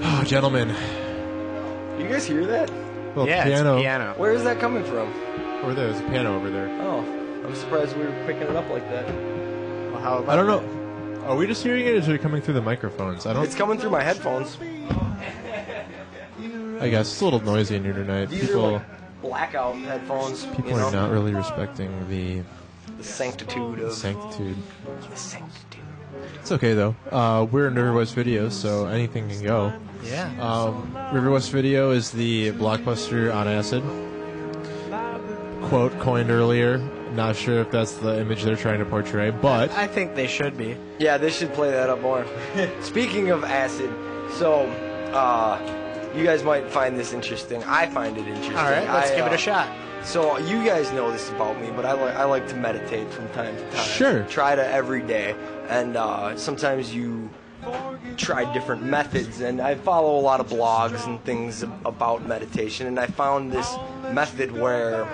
Oh, gentlemen. You guys hear that? Well, Yeah, piano. it's piano. Where is that coming from? Over there. There's a piano over there. Oh, I'm surprised we were picking it up like that. Well, how about I don't know. Are we just hearing it, or is it coming through the microphones? I don't. It's coming through my headphones. I guess it's a little noisy in here tonight. These are People like blackout headphones. people you know? are not really respecting the The sanctitude of sanctitude. the sanctitude. It's okay though. We're in River West Video, so anything can go. Yeah. River West Video is the blockbuster on acid. Quote coined earlier. Not sure if that's the image they're trying to portray, but I think they should be. Yeah, they should play that up more. Speaking of acid, so you guys might find this interesting. I find it interesting. All right, let's give it a shot. So you guys know this about me, but I like to meditate from time to time. Sure. Try to every day, and sometimes you try different methods. And I follow a lot of blogs and things about meditation, and I found this method where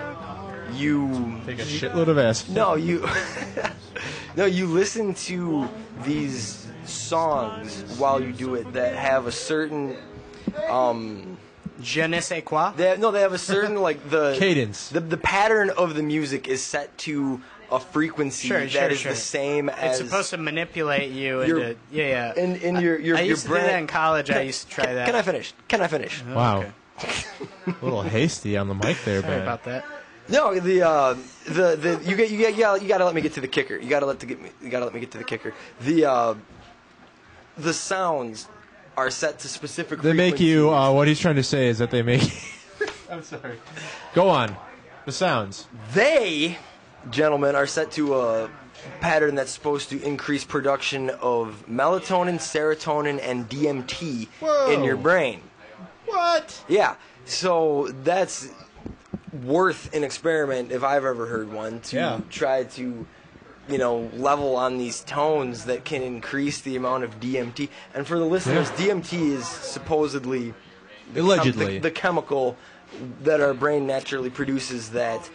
you take a shitload of acid. no, you no, you listen to these songs while you do it that have a certain Je ne sais quoi. they have a certain like the Cadence. The pattern of the music is set to a frequency Sure, that sure, is sure. the same as It's supposed to manipulate you Your- into yeah. in your I used to brain. do that in college. I used to try that. Can I finish? Can I finish? Wow. Okay. A little hasty on the mic there, Sorry man. about that. No, the you gotta let me get to the kicker. You gotta let me get to the kicker. The sounds are set to specific. They make you. frequencies. What he's trying to say is that they make. I'm sorry. Go on. The sounds. They, gentlemen, are set to a pattern that's supposed to increase production of melatonin, serotonin, and DMT Whoa. in your brain. What? Yeah, so that's worth an experiment if I've ever heard one to Yeah. try to, level on these tones that can increase the amount of DMT. And for the listeners, Yeah. DMT is supposedly Allegedly. the chemical that our brain naturally produces that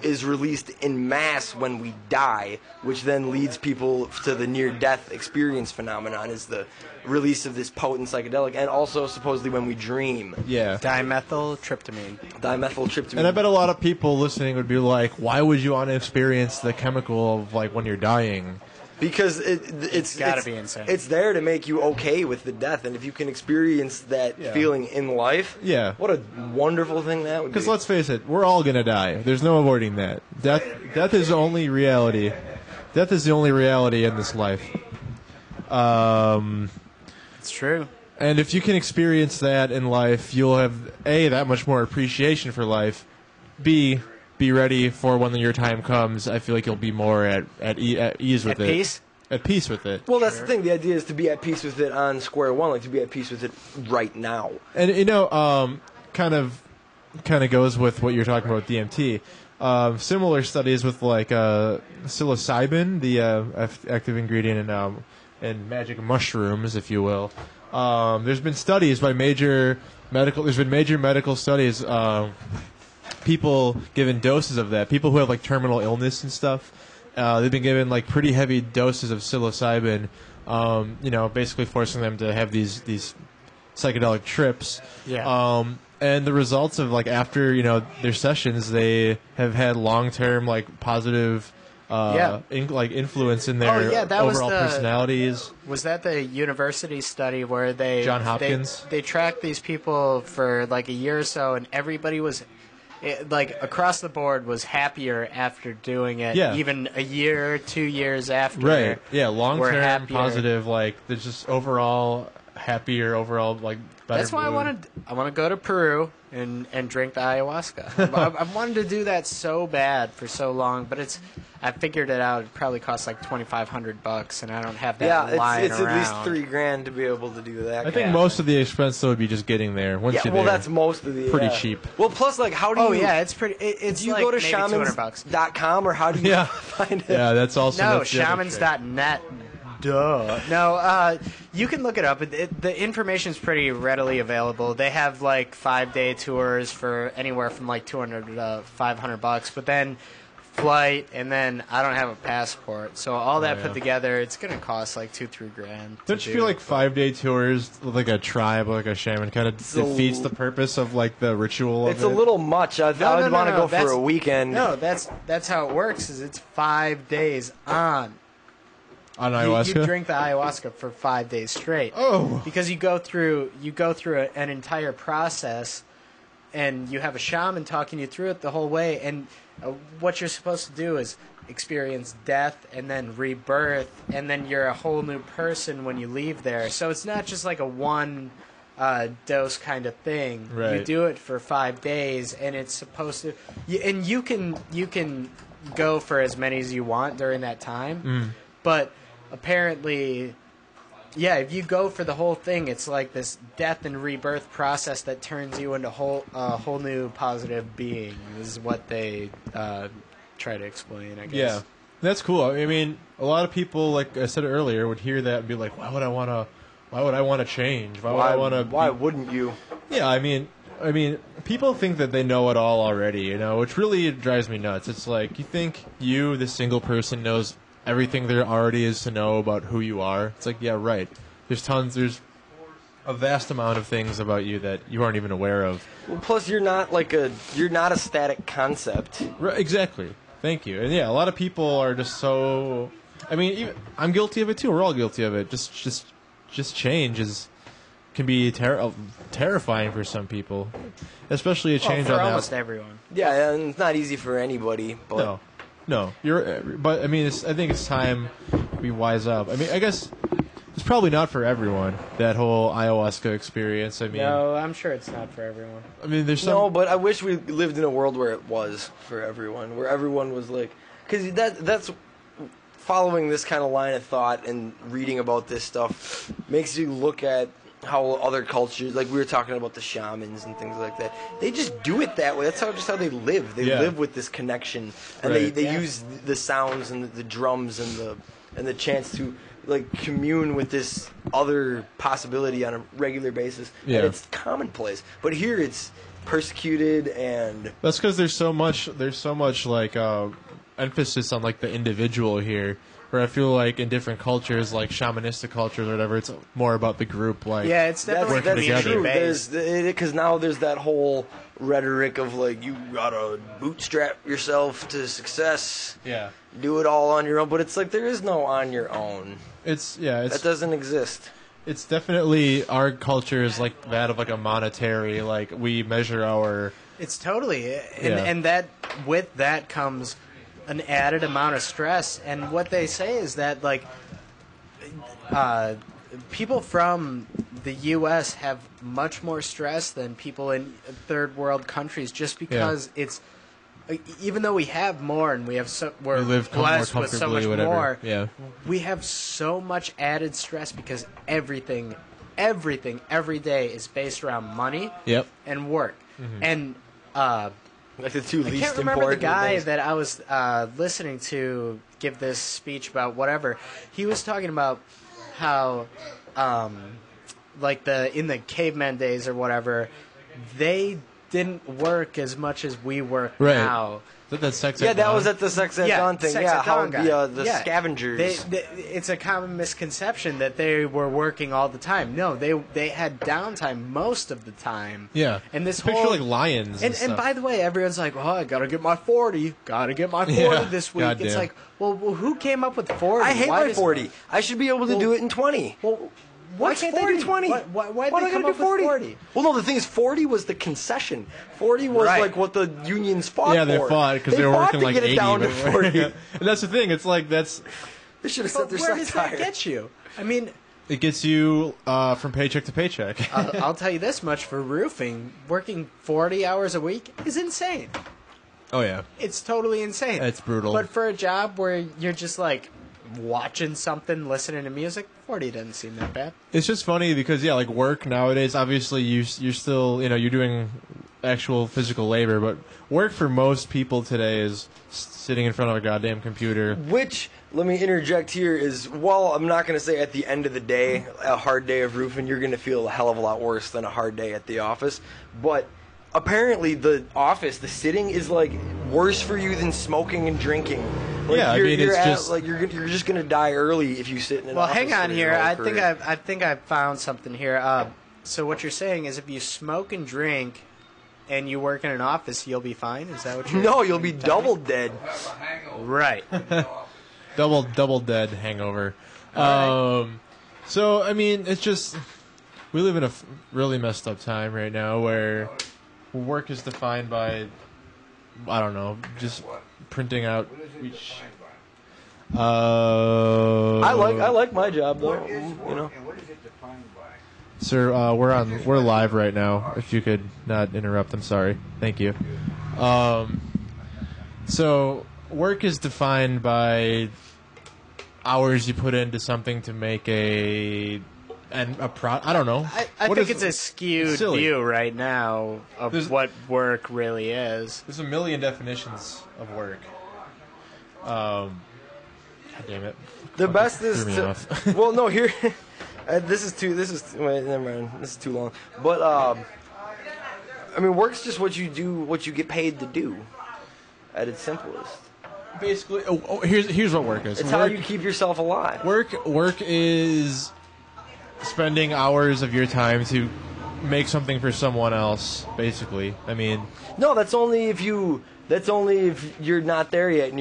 is released in mass when we die, which then leads people to the near-death experience phenomenon, is the release of this potent psychedelic, and also supposedly when we dream. Yeah. Dimethyltryptamine. Dimethyltryptamine. And I bet a lot of people listening would be like, "Why would you want to experience the chemical of like when you're dying?" Because it's gotta be insane. It's there to make you okay with the death, and if you can experience that Yeah. feeling in life, Yeah. what a wonderful thing that would be. Because let's face it, we're all gonna die. There's no avoiding that. Death is the only reality. Death is the only reality in this life. It's true. And if you can experience that in life, you'll have A, that much more appreciation for life. B, be ready for when your time comes. I feel like you'll be more at ease with At it. peace? At peace with it. Well, that's the thing. The idea is to be at peace with it on square one, like to be at peace with it right now. And kind of goes with what you're talking about with DMT. Similar studies with like psilocybin, the active ingredient in magic mushrooms, if you will. There's been studies by major medical studies. People given doses of that. People who have like terminal illness and stuff. They've been given like pretty heavy doses of psilocybin. Basically forcing them to have these psychedelic trips. Yeah. And the results of like after their sessions, they have had long-term like positive influence in their that was overall the- personalities. Was that the university study where they John Hopkins? they tracked these people for like a year or so, and everybody was like across the board was happier after doing it. Yeah. Even a year, 2 years after. Right. Yeah. were Long-term happier. positive. Like there's just overall happier overall, like better. That's why I mood. want to go to Peru and drink the ayahuasca. I've wanted to do that so bad for so long, but I figured it out. It probably costs like $2,500, and I don't have that Yeah, lying it's at least around. $3,000 to be able to do that. I think most of the expense though would be just getting there. Once Yeah, you're well, there, that's most of the pretty yeah. cheap. Well, plus, like, how do you? Oh yeah, it's pretty. It's Do you like go to maybe $200. shamans.com or how do you Yeah. find it? Yeah, that's also No, that's the other trick. shamans.net. Duh. No, you can look it up. The information's pretty readily available. They have like 5-day tours for anywhere from like $200 to $500, but then flight, and then I don't have a passport, so all that yeah. put together, it's gonna cost like $2-3 grand. Don't you feel like 5-day tours with like a tribe, like a shaman, kind of defeats the purpose of like the ritual? It's of a it? little much. I would want to go for a weekend. No, that's how it works. Is it's 5 days on. on You ayahuasca. drink the ayahuasca for 5 days straight. Oh. Because you go through an entire process, and you have a shaman talking you through it the whole way. And what you're supposed to do is experience death and then rebirth, and then you're a whole new person when you leave there. So it's not just like a one dose kind of thing. You Right. do it for 5 days, and it's supposed to. And you can go for as many as you want during that time, but apparently, yeah, if you go for the whole thing, it's like this death and rebirth process that turns you into a whole new positive being. Is what they try to explain, I guess. Yeah, that's cool. I mean, a lot of people, like I said earlier, would hear that and be like, "Why would I want to change? Why would I want to? Why wouldn't you? Yeah, I mean, people think that they know it all already, you know, which really drives me nuts. It's like you think the single person, knows everything there already is to know about who you are. It's like, yeah, right. There's a vast amount of things about you that you aren't even aware of. Well, plus, you're not a static concept. Right, exactly. Thank you. And yeah, a lot of people are just so. I mean, I'm guilty of it too. We're all guilty of it. Just change can be terrifying for some people, especially a change for on almost that. everyone. Yeah, and it's not easy for anybody. But No, but I mean, I think it's time we wise up. I mean, I guess it's probably not for everyone, that whole ayahuasca experience. I mean, No, I'm sure it's not for everyone. I mean, there's some. no, but I wish we lived in a world where it was for everyone, where everyone was like, because that's following this kind of line of thought and reading about this stuff makes you look at how other cultures, like we were talking about the shamans and things like that, they just do it that way. That's just how they live. They Yeah. live with this connection, and Right. they use the sounds and the drums and the chants to like commune with this other possibility on a regular basis. Yeah. And it's commonplace. But here it's persecuted and That's because there's so much like emphasis on like the individual here. Where I feel like in different cultures, like shamanistic cultures or whatever, it's more about the group. Like, Yeah, it's definitely that's together. true. community-based. Because now there's that whole rhetoric of like you gotta bootstrap yourself to success, yeah, do it all on your own. But it's like there is no on your own. it's That doesn't exist. it's definitely our culture is like that of like a monetary. Like we measure our It's totally, Yeah. and that with that comes an added amount of stress. And what they say is that like people from the U.S. have much more stress than people in third world countries, just because it's even though we have more and we have we're we live more blessed with so comfortably, much whatever. more. Yeah, We have so much added stress because everything every day is based around money yep. and work. And Like the two I least can't remember the important guy things. that I was listening to give this speech about whatever. He was talking about how, like in the caveman days or whatever, they didn't work as much as we work Right. now. Is that sex? Yeah, at that dawn? was at the Sex at Yeah, Dawn thing. Sex Yeah, at how Dawn guy. the Yeah. scavengers. It's a common misconception that they were working all the time. No, they had downtime most of the time. Yeah, And this picture whole like lions. And stuff. by the way, everyone's like, "Oh, I gotta get my 40. Gotta get my 40 Yeah, this week." goddamn. It's like, well, who came up with 40? I hate Why my does- 40. I should be able to Well- do it in 20. Well, why What's can't 40? they do 20? Why Why did they do I come gotta up do 40? with 40? Well, no, the thing is, 40 was the concession. 40 was Right. like what the unions fought yeah, they for. fought because they were fought working to like get 80. it down to but- 40. And that's the thing. It's like that's They should have But set their where does sights that higher. get you? I mean, It gets you from paycheck to paycheck. I'll tell you this much: for roofing, working 40 hours a week is insane. Oh yeah, It's totally insane. it's brutal. But for a job where you're just like watching something, listening to music, 40 doesn't seem that bad. It's just funny because like work nowadays, obviously you're still you're doing actual physical labor, but work for most people today is sitting in front of a goddamn computer. Which, let me interject here, is, while I'm not going to say at the end of the day, a hard day of roofing, you're going to feel a hell of a lot worse than a hard day at the office, but apparently the office, the sitting, is like worse for you than smoking and drinking. Like, Yeah, I mean, it's just like you're just gonna die early if you sit in an Well, office. hang on for here. your whole I think career. I think I found something here. So what you're saying is, if you smoke and drink, and you work in an office, you'll be fine. Is that what you're? No, you'll be double dead. Right. double dead hangover. So I mean, it's just we live in a really messed up time right now where work is defined by I don't know, just printing out. I like my job though. You know. Sir, we're live right now. If you could not interrupt, I'm sorry. Thank you. So work is defined by hours you put into something to make I don't know. I What think is- it's a skewed silly. view right now of There's- what work really is. There's a million definitions of work. God damn it. The best is threw me to, off. well, no, here. Wait, never mind. This is too long. But I mean, work's just what you do, what you get paid to do, at its simplest. Basically, here's what work is. It's work, how you keep yourself alive. Work is spending hours of your time to make something for someone else. Basically, I mean, No, that's only if you're not there yet and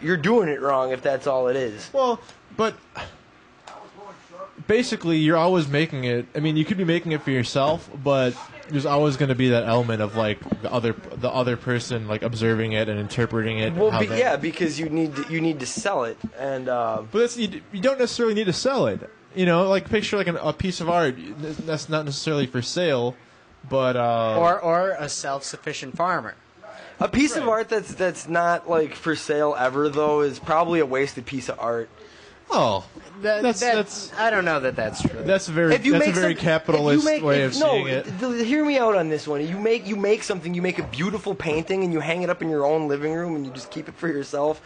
you're doing it wrong. If that's all it is. well, but basically, you're always making it. I mean, you could be making it for yourself, but there's always going to be that element of like the other person like observing it and interpreting it. Well, how they- yeah, because you need to sell it, and But that's, you don't necessarily need to sell it. You know, like picture like a piece of art that's not necessarily for sale, but Or a self-sufficient farmer. a piece of art that's not like for sale ever though is probably a wasted piece of art. oh, That's I don't know that that's true. that's a very capitalist way of seeing it. Hear me out on this one. You make something. You make a beautiful painting and you hang it up in your own living room and you just keep it for yourself.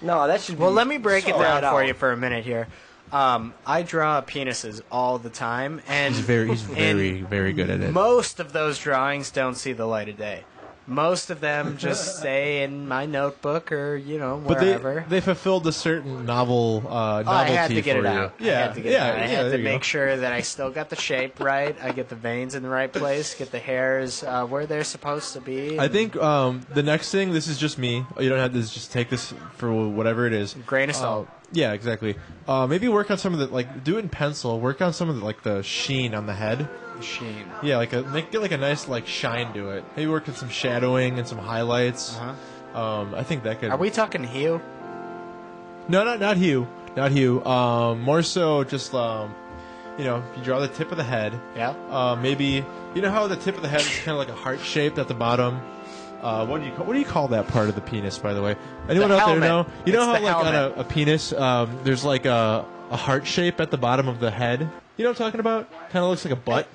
No, that should be. Well, let me break it spread down for out. you for a minute here. I draw penises all the time, and He's very good at it. most of those drawings don't see the light of day. Most of them just stay in my notebook or But wherever. they fulfilled a certain novelty I had to get for it you. out. Yeah, I had to get yeah, it out. I yeah, had there to you make go. sure that I still got the shape right. I get the veins in the right place. Get the hairs where they're supposed to be. I think the next thing. This is just me. You don't have to just take this for whatever it is. Grain of salt. Yeah, exactly. Maybe work on some of the do it in pencil. Work on some of the sheen on the head. Sheen. Yeah, get a nice shine to it. Maybe work on some shadowing and some highlights. I think that could. Are we talking hue? No, not hue, not hue. More so just if you draw the tip of the head. Yeah. Maybe you know how the tip of the head is kind of like a heart shaped at the bottom. What do you call that part of the penis? By the way, anyone The out helmet. there know? You know It's how the on helmet. a penis, there's like a heart shape at the bottom of the head. You know what I'm talking about? Kind of looks like a butt.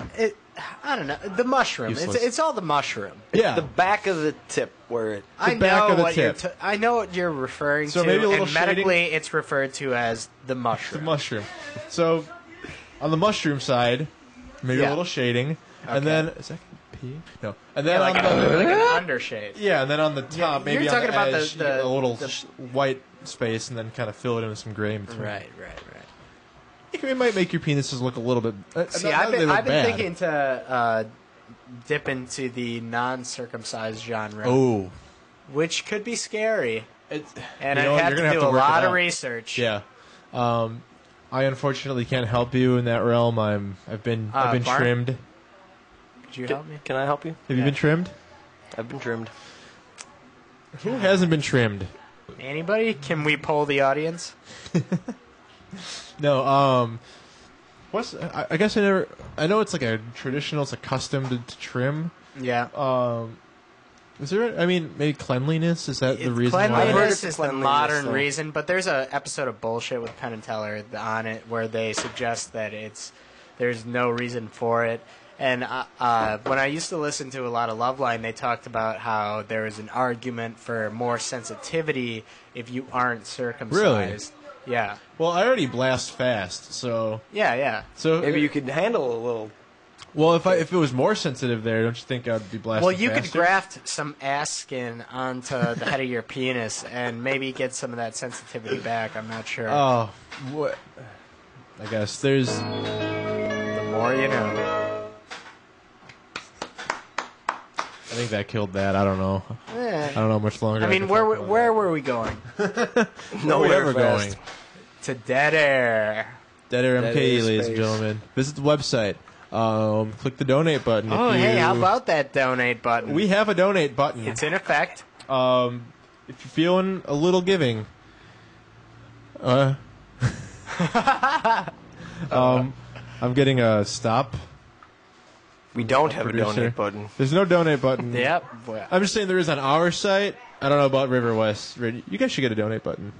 I don't know. The mushroom. Useless. It's all the mushroom. Yeah. The back of the tip where it. I back know of the what tip. I know what you're referring So to. maybe a little and medically, it's referred to as the The mushroom. mushroom. So, on the mushroom side, maybe a Yeah. little shading, and Okay. then is that pee? No, and then Yeah, on like, the like an undershade. yeah, and then on the top, maybe you're on talking the about edge, the- you get a little the- white space, and then kind of fill it in with some gray in between. Right. It might make your penises look a little bit. See, not I've that they been look I've been bad. thinking to dip into the non-circumcised genre, Oh, which could be scary, it's, and you know I what, had you're to gonna do have a work it lot of out. research. Yeah. I unfortunately can't help you in that realm. I've been Barn? trimmed. Could you help me? Can I help you? Have you been trimmed? I've been trimmed. Who hasn't been trimmed? Anybody? Can we poll the audience? No, what's I guess I know it's like a traditional, it's a custom to trim. Yeah. Is there? I mean, maybe cleanliness. Is that the reason why? Cleanliness is the cleanliness, modern though. reason, but there's a episode of Bullshit with Penn and Teller on it where they suggest that there's no reason for it. And when I used to listen to a lot of Loveline, they talked about how there is an argument for more sensitivity if you aren't circumcised. Really? Yeah. Well, I already blast fast, so Yeah. so Maybe you could handle a little. Well, if it was more sensitive there, don't you think I'd be blasting? Well, you could faster? graft some ass skin onto the head of your penis and maybe get some of that sensitivity back. I'm not sure. Oh, what? I guess there's. The more you know. I think that killed that. I don't know. I don't know how much longer. I mean, can where talk about were we going? Nowhere Nowhere going. fast. To Dead Air. Dead Air Dead MKE, Air ladies and space. gentlemen. Visit the website. Click the donate button. Oh, if you, hey, how about that donate button? We have a donate button. It's in effect. If you're feeling a little giving, I'm getting a stop. We don't have a Producer. donate button. There's no donate button. Yep. I'm just saying there is on our site. I don't know about River West. You guys should get a donate button.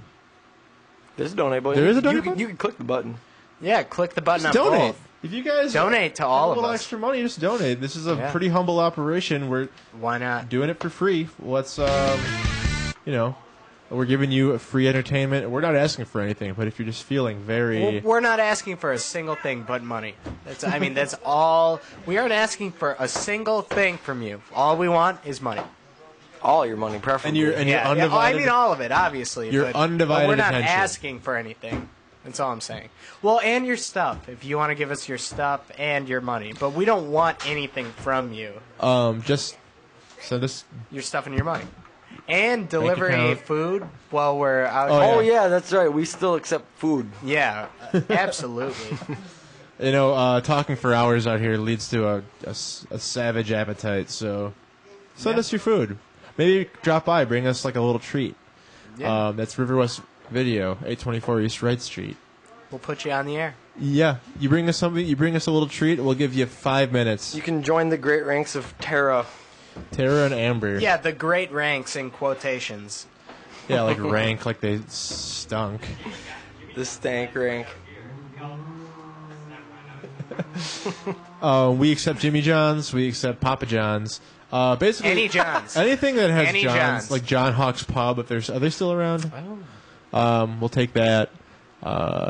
There's a donate button. There is a You donate can- button? You can click the button. Yeah, click the button on Donate. both. If you guys Donate to have all a of little us. extra money, just donate. This is a Yeah. pretty humble operation. We're Why not? doing it for free. Let's, we're giving you free entertainment. We're not asking for anything, but if you're just feeling very... We're not asking for a single thing but money. That's all. We aren't asking for a single thing from you. All we want is money. All your money, preferably. And you're Yeah, undivided... I mean all of it, obviously. Your but undivided we're not attention. asking for anything. That's all I'm saying. Well, and your stuff. If you want to give us your stuff and your money. But we don't want anything from you. just send us... Your stuff and your money. And deliver any account. food while we're out Oh, here. Oh yeah, that's right. We still accept food. Yeah, absolutely. Talking for hours out here leads to a savage appetite, so send Yeah. us your food. Maybe drop by, bring us like a little treat. Yeah. That's River West Video, 824 East Wright Street. We'll put you on the air. Yeah, you bring us something, you bring us a little treat, we'll give you 5 minutes. You can join the great ranks of Terra. Tara and Amber. Yeah, the great ranks in quotations. Yeah, like rank, like they stunk. The stank rank. We accept Jimmy John's, we accept Papa John's. Basically, Any Johns. anything that has Any John's, John's. like John Hawk's Pub. If are they still around? We'll take that.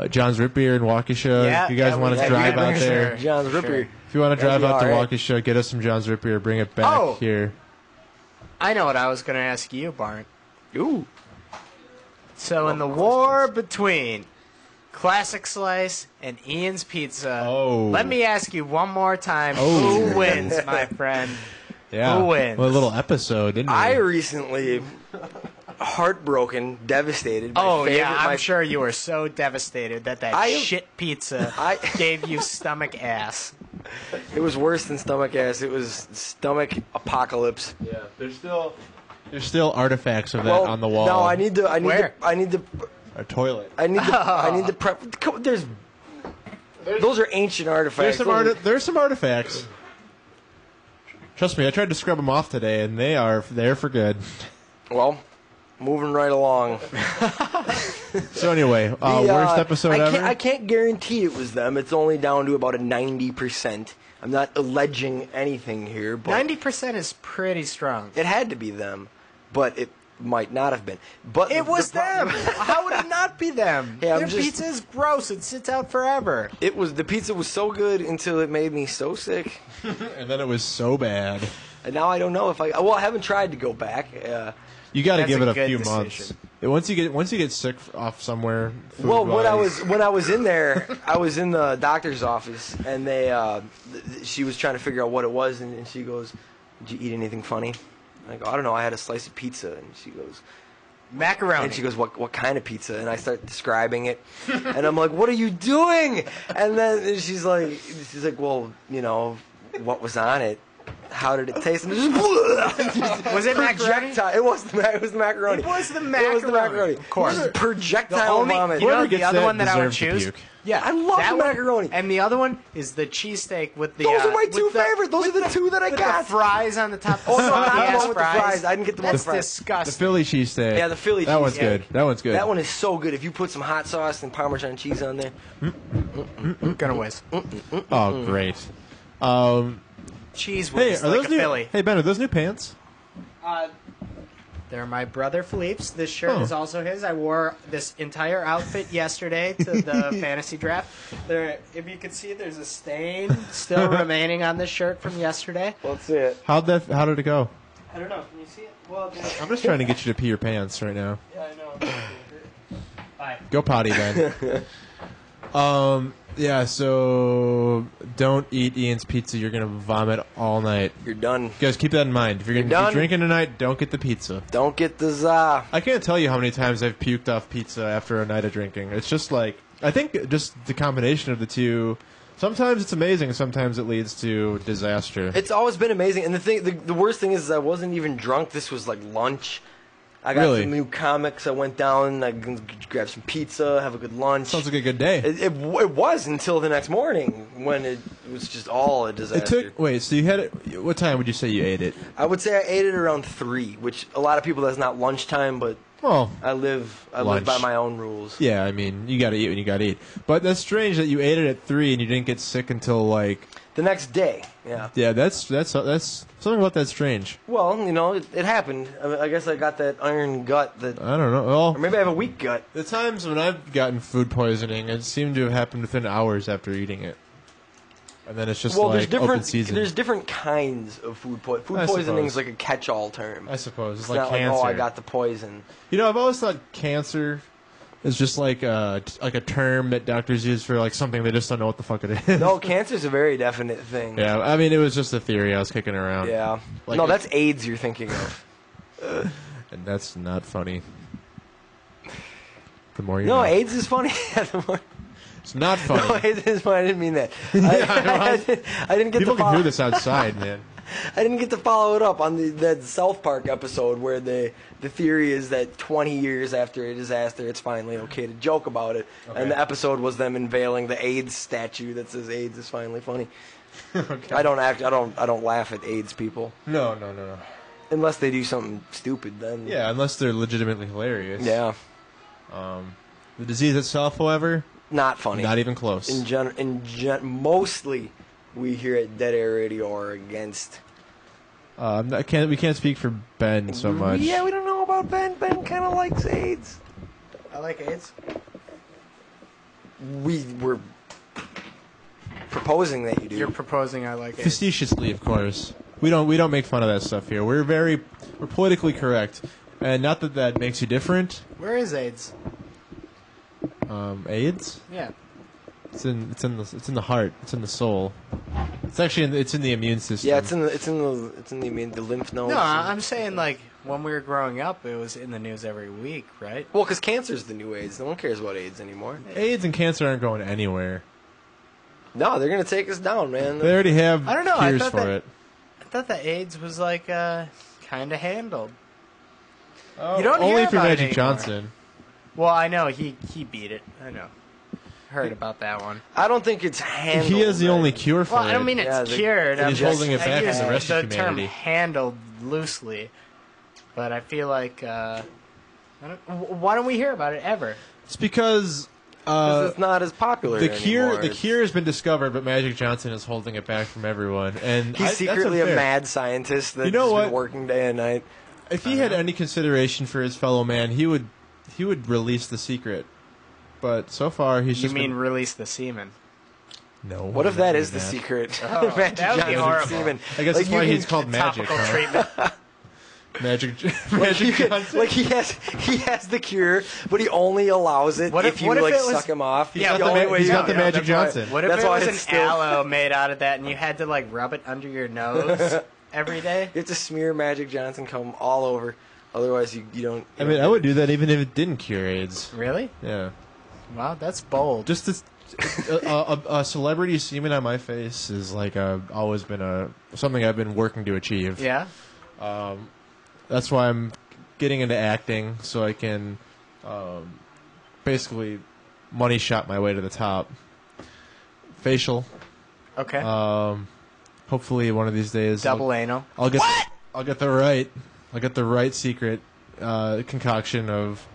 John's Root Beer in Waukesha. Yeah, if you guys yeah, want we- to yeah, drive we out can there, sure. John's Ripper. Sure. if you want to drive That'd out be to alright. Waukesha, get us some John's Root Beer, bring it back Oh. here. I know what I was going to ask you, Bart. Ooh. So in the war between Classic Slice and Ian's Pizza, Oh. let me ask you one more time, Oh. who wins, my friend? Yeah, Who wins? Well, a little episode, didn't we? I recently, heartbroken, devastated. My Oh, favorite, yeah, I'm my sure you were so devastated that I- shit pizza I- gave you stomach ass. It was worse than stomach ass. It was stomach apocalypse. Yeah, there's still artifacts of that on the wall. No, I need to. Where? a toilet. I need to prep. Come, those are ancient artifacts. There's some artifacts. Trust me, I tried to scrub them off today, and they're for good. Well, moving right along. So anyway, worst episode ever. I can't guarantee it was them. It's only down to about a 90%. I'm not alleging anything here, but 90% is pretty strong. it had to be them. But it might not have been. But It was the pro- them. How would it not be them? Hey, I'm Their just- pizza is gross. It sits out forever. It was the pizza was so good until it made me so sick, And then it was so bad. and now I don't know if I. Well, I haven't tried to go back. You got to That's give a it a good few decision. months. Once you get sick off somewhere. Well, when food-wise- when I was in there, I was in the doctor's office, and she was trying to figure out what it was, and she goes, "Did you eat anything funny?" I go, "I don't know. I had a slice of pizza," and she goes. Macaroni. And she goes, what kind of pizza? And I start describing it. And I'm like, what are you doing? And then she's like, well, you know, what was on it? how did it taste? And it just Was it macaroni? projectile. It was the macaroni. It was the It was the macaroni. Of course. It was projectile The only, vomit. you know, Whoever the gets other that one that I would deserves to choose. puke. Yeah, I love that the one, macaroni. and the other one is the cheesesteak with the. Those are my with two the- favorites. Those are with the two that I with got. The fries on the top. Oh, no, not the salty-ass one with the fries. I didn't get the one That's with fries. The disgusting. Philly cheesesteak. Yeah, the Philly That one's cheesesteak. good. That one's good. That one is so good. If you put some hot sauce and Parmesan cheese on there. Gonna whiz. Oh, great. Cheese Hey, whiz are like those a new? Philly. Hey Ben, are those new pants? They're my brother Philippe's. This shirt Oh. is also his. I wore this entire outfit yesterday to the fantasy draft. There, if you can see, there's a stain still remaining on this shirt from yesterday. Let's see it. How did it go? I don't know. Can you see it? Well, I'm just trying to get you to pee your pants right now. yeah, I know. Bye. Go potty, Ben. Yeah. So don't eat Ian's pizza. You're gonna vomit all night. You're done. Guys, keep that in mind. If you're gonna done. be drinking tonight, don't get the pizza. Don't get the za. I can't tell you how many times I've puked off pizza after a night of drinking. It's just like I think just the combination of the two. Sometimes it's amazing. Sometimes it leads to disaster. It's always been amazing. And the worst thing is I wasn't even drunk. This was like lunch. I got Really? some new comics. I went down. I grabbed some pizza. Have a good lunch. Sounds like a good day. It was until the next morning when it was just all a disaster. Wait. So you had it? What time would you say you ate it? I would say I ate it around 3, which a lot of people that's not lunchtime, but Well, I live Lunch. by my own rules. yeah. I mean, you got to eat when you got to eat. But that's strange that you ate it at 3 and you didn't get sick until like. The next day, yeah. Yeah, that's something about that strange. Well, you know, it happened. I guess I got that iron gut that, I don't know. or Well, maybe I have a weak gut. the times when I've gotten food poisoning, it seemed to have happened within hours after eating it, and then it's just Well, like there's open season. There's different kinds of food poisoning. Food I poisoning is suppose. like a catch-all term. I suppose it's It's like not cancer. like, oh, I got the poison. You know, I've always thought cancer is just like a term that doctors use for like something they just don't know what the fuck it is. No, cancer's a very definite thing. Yeah, I mean, it was just a theory I was kicking around. Yeah. Like No, it- that's AIDS you're thinking of. And that's not funny. The more you No, know. AIDS is funny. The more- It's not funny. No, AIDS is funny. I didn't mean that. I didn't get People to can hear follow, this outside, man. I didn't get to follow it up on that South Park episode where the theory is that 20 years after a disaster, it's finally okay to joke about it. Okay. And the episode was them unveiling the AIDS statue that says AIDS is finally funny. I don't laugh at AIDS people No. unless they do something stupid. Then Yeah, unless they're legitimately hilarious. yeah, The disease itself, however, not funny. not even close. Mostly, we here at Dead Air Radio are against. We can't speak for Ben so much. Yeah, we don't know about Ben. Ben kind of likes AIDS. I like AIDS. We were proposing that you do. You're proposing I like AIDS. Facetiously, of course. We don't make fun of that stuff here. We're politically correct, and not that makes you different. Where is AIDS? AIDS. Yeah. It's in the heart. It's in the soul. It's actually it's in the immune system. Yeah, it's in the lymph nodes. No, I'm saying like when we were growing up, it was in the news every week, right? Well, because cancer's the new AIDS. No one cares about AIDS anymore. AIDS and cancer aren't going anywhere. No, they're gonna take us down, man. They already have I don't know, I cures thought for that- it. I thought the AIDS was like kind of handled. Oh, You don't only hear for about it Magic anymore. Johnson. Well, I know he beat it. I know. Heard about that one. I don't think it's handled. He is the right. only cure for Well, it. I don't mean it's Yeah, the- cured. I'm He's just holding it I back use from the rest of the term humanity. handled loosely, but I feel like why don't we hear about it ever? It's because 'Cause it's not as popular the cure anymore. the cure has been discovered, but Magic Johnson is holding it back from everyone. And He's that's secretly a unfair. mad scientist that's You know been what? working day and night. If he had any consideration for his fellow man, he would release the secret. But so far, he's You just mean been, release the semen? no. What if that is the secret? Oh, Magic that would be Johnson's horrible. semen. I guess Like, that's why you he's can- called Magic. Topical Huh? treatment. Magic Like, you can- Johnson. like he has the cure, but he only allows it What if if- you what if like it was- suck him off. He's It's got the only ma- way he's you got the can- Magic that's why- Johnson. What if That's it why was it's an still- aloe made out of that, and you had to like rub it under your nose every day? You have to smear Magic Johnson cum all over, otherwise you don't. I mean, I would do that even if it didn't cure AIDS. Really? Yeah, Wow, that's bold. just to, a celebrity semen on my face is like always been something I've been working to achieve. Yeah. That's why I'm getting into acting, so I can basically money shot my way to the top. Facial. Okay. Hopefully one of these days Double anal. I'll get the right secret concoction of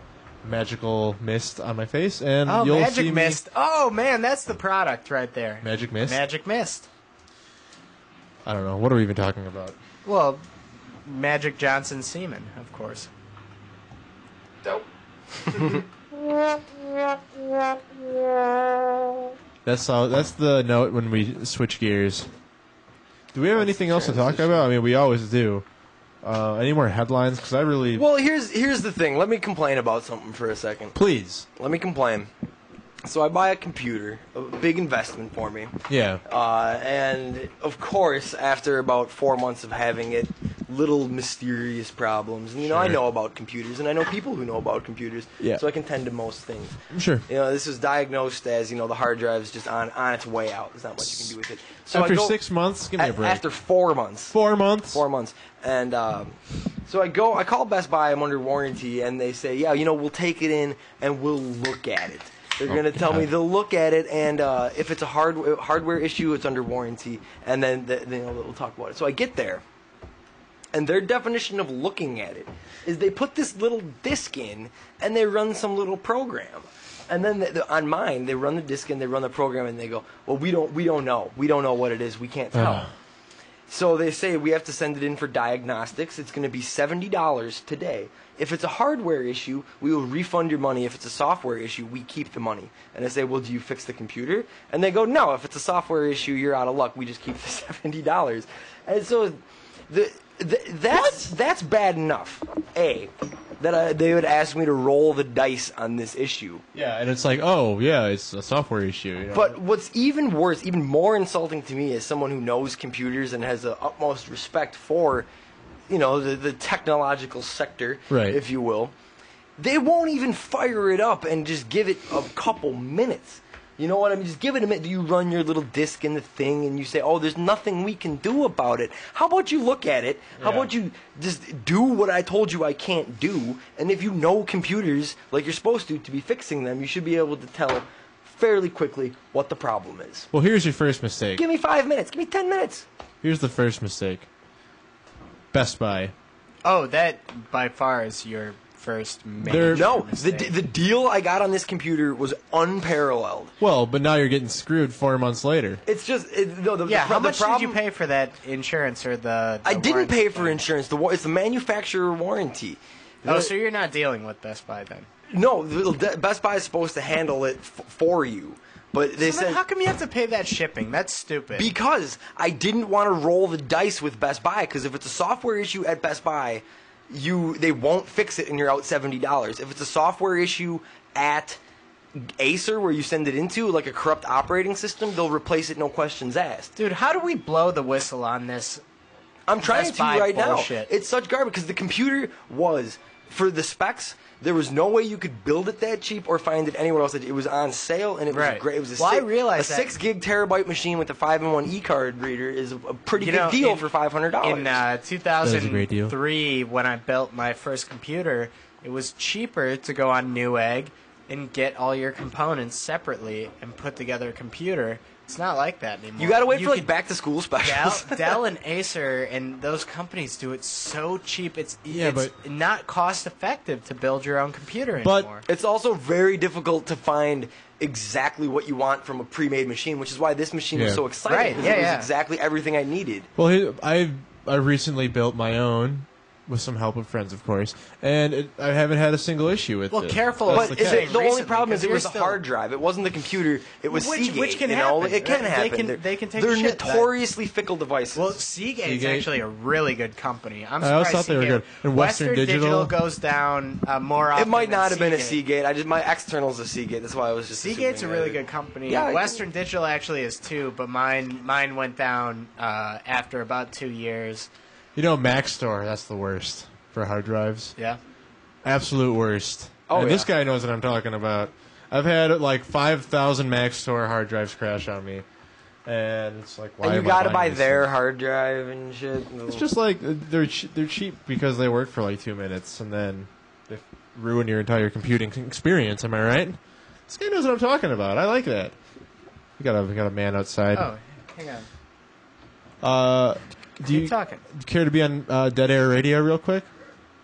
magical mist on my face, and Oh, you'll Magic see me. Mist. Oh, man, that's the product right there. Magic Mist? Magic Mist. I don't know. What are we even talking about? Well, Magic Johnson semen, of course. Dope. That's the note when we switch gears. Do we have anything else to talk about? I mean, we always do. Any more headlines? Because I really... Well, here's the thing. Let me complain about something for a second. Please. Let me complain. So I buy a computer, a big investment for me. Yeah. And, of course, after about 4 months of having it, little mysterious problems. And, I Sure. know about computers, and I know people who know about computers. Yeah. So I can tend to most things. Sure. This was diagnosed as, the hard drive's just on its way out. There's not much you can do with it. So After I go, 6 months? Give me a break. After 4 months. 4 months? 4 months. And so I call Best Buy, I'm under warranty, and they say, yeah, we'll take it in and we'll look at it. They're going to tell me they'll look at it, and if it's a hardware issue, it's under warranty, and then they'll talk about it. So I get there, and their definition of looking at it is they put this little disc in, and they run some little program. And then on mine, they run the disc in, they run the program, and they go, well, we don't know. We don't know what it is. We can't tell. So they say we have to send it in for diagnostics. It's going to be $70 today. If it's a hardware issue, we will refund your money. If it's a software issue, we keep the money. And I say, well, do you fix the computer? And they go, no, if it's a software issue, you're out of luck. We just keep the $70. And so that's bad enough, that they would ask me to roll the dice on this issue. Yeah, and it's like, oh, yeah, it's a software issue. But what's even worse, even more insulting to me as someone who knows computers and has the utmost respect for, the technological sector, Right. if you will, they won't even fire it up and just give it a couple minutes. You know what I mean? Just give it a minute. You run your little disc in the thing and you say, oh, there's nothing we can do about it. How about you look at it? How Yeah. about you just do what I told you I can't do? And if you know computers like you're supposed to be fixing them, you should be able to tell fairly quickly what the problem is. Well, here's your first mistake. Give me 5 minutes. Give me 10 minutes. Here's the first mistake. Best Buy. Oh, that by far is your first They're- major No, mistake. the deal I got on this computer was unparalleled. Well, but now you're getting screwed 4 months later. It's just How much problem, did you pay for that insurance or the I didn't warranty pay for plan? insurance. It's the manufacturer warranty. Oh, so you're not dealing with Best Buy then? No, Best Buy is supposed to handle it for you, but they So then said how come you have to pay that shipping? That's stupid. because I didn't want to roll the dice with Best Buy. Because if it's a software issue at Best Buy, they won't fix it and you're out $70. If it's a software issue at Acer where you send it into, like a corrupt operating system, they'll replace it, no questions asked. Dude, how do we blow the whistle on this? I'm trying Best to Buy right bullshit. now. It's such garbage because the computer was, for the specs, there was no way you could build it that cheap or find it anywhere else. It was on sale and it was Right. great. It was Well, I realize a that- 6 gig terabyte machine with a 5-in-1 e-card reader is a pretty You big know, deal in- for $500. In is a great deal. 2003, when I built my first computer, it was cheaper to go on Newegg and get all your components separately and put together a computer. It's not like that anymore. you gotta wait for like could- back to school specials. Dell and Acer and those companies do it so cheap. It's but- not cost effective to build your own computer But- anymore. It's also very difficult to find exactly what you want from a pre-made machine, which is why this machine was Yeah. so exciting. Right, Because yeah, it was yeah. exactly everything I needed. Well, I recently built my own with some help of friends, of course, and I haven't had a single issue with Well, it. careful. That's But the catch. the only Recently, problem is 'cause it you're was the still- hard drive. It wasn't the computer. It was Which Seagate. can you know? happen. It can They happen. can- they can take They're shit. notoriously fickle devices. Well, Seagate's Seagate. actually a really good company. I'm I surprised always thought they were Seagate- good. And Western Digital? goes down more often. it might than not have been a Seagate. Seagate. My external's a Seagate. That's why I was just. Seagate's a assuming really that- good company. Yeah, I Western Digital actually is too, but mine went down after about 2 years. Mac Store, that's the worst for hard drives. Yeah. Absolute worst. Oh, and this yeah. guy knows what I'm talking about. I've had like 5,000 Maxtor hard drives crash on me, and it's like, why? And you am I gotta buying buy these their things? hard drive and shit. It's just like they're cheap because they work for like 2 minutes, and then they ruin your entire computing experience. Am I right? This guy knows what I'm talking about. I like that. We got a man outside. Oh, hang on. Do you Keep talking. care to be on Dead Air Radio real quick?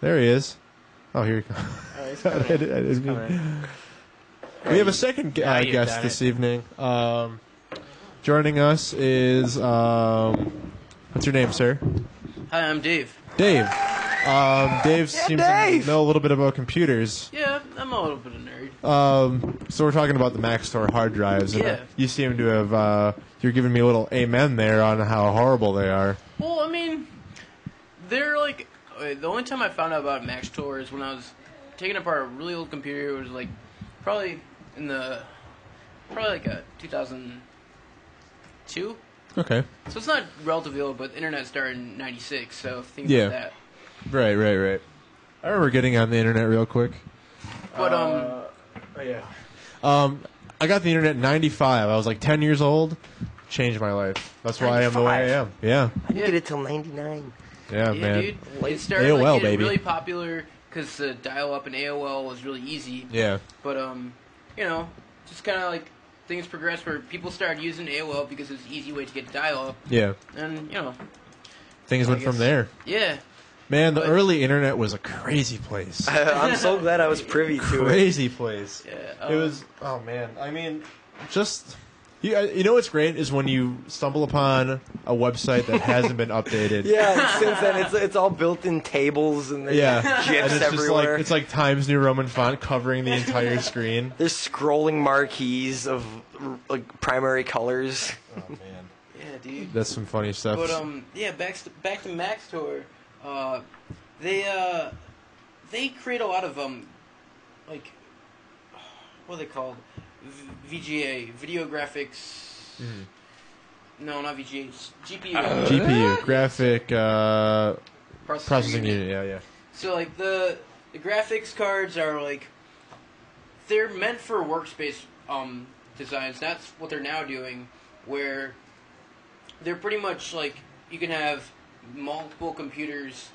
There he is. Oh, here he comes. Oh, he's coming. He's coming. We have a second you've guest done this it. evening. Joining us is what's your name, sir? Hi, I'm Dave. Dave. Dave seems Dave! to know a little bit about computers. Yeah, I'm a little bit of a nerd. So we're talking about the Maxtor hard drives. And Yeah. you seem to have you're giving me a little amen there on how horrible they are. Well, I mean, they're like the only time I found out about Maxtor is when I was taking apart a really old computer. It was like probably like a 2002. Okay. So it's not relatively old, but the internet started in '96. So think Yeah. about that. Right. I remember getting on the internet real quick. But I got the internet in '95. I was like 10 years old. Changed my life. That's why I am the way I am. Yeah. I didn't get it till 99. Yeah, yeah, man. dude, it started AOL, like getting baby. really popular because the dial-up and AOL was really easy. Yeah. But you know, just kind of like things progressed where people started using AOL because it was an easy way to get dial-up, Yeah. and you know, Things went from there. yeah. Man, the But- early internet was a crazy place. I'm so glad I was privy to it. Crazy place. Yeah, It was, oh man. I mean, just, you know what's great is when you stumble upon a website that hasn't been updated. Yeah, and since then it's all built-in tables and there's Yeah. GIFs And it's just everywhere. like, it's like Times New Roman font covering the entire screen. There's scrolling marquees of like primary colors. Oh man. yeah, dude. That's some funny stuff. But yeah, back to Maxtor. They create a lot of like what are they called? VGA, video graphics. No, not VGA. GPU. GPU, graphic processing unit. unit. Yeah. So like the graphics cards are like they're meant for workspace designs. That's what they're now doing, where they're pretty much like you can have multiple computers.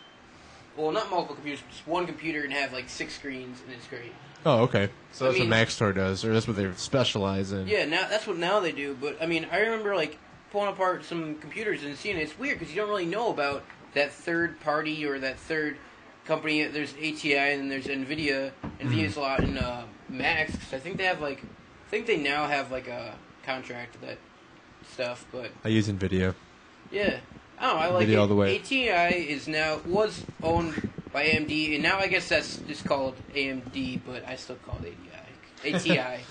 Well, not multiple computers, just one computer and have like 6 screens, and it's great. Oh, okay. So I that's mean- what Maxtor does, or that's what they specialize in. Yeah, now that's what now they do. But I mean, I remember like pulling apart some computers and seeing it. It's weird because you don't really know about that third party or that third company. There's ATI and then there's Nvidia. Nvidia's a lot in Macs. 'Cause I think they have like, I think they now have like a contract with that stuff. But I use NVIDIA. yeah, I don't know. I like Nvidia it. all the way. ATI was owned by AMD, and now I guess that's just called AMD, but I still call it ATI.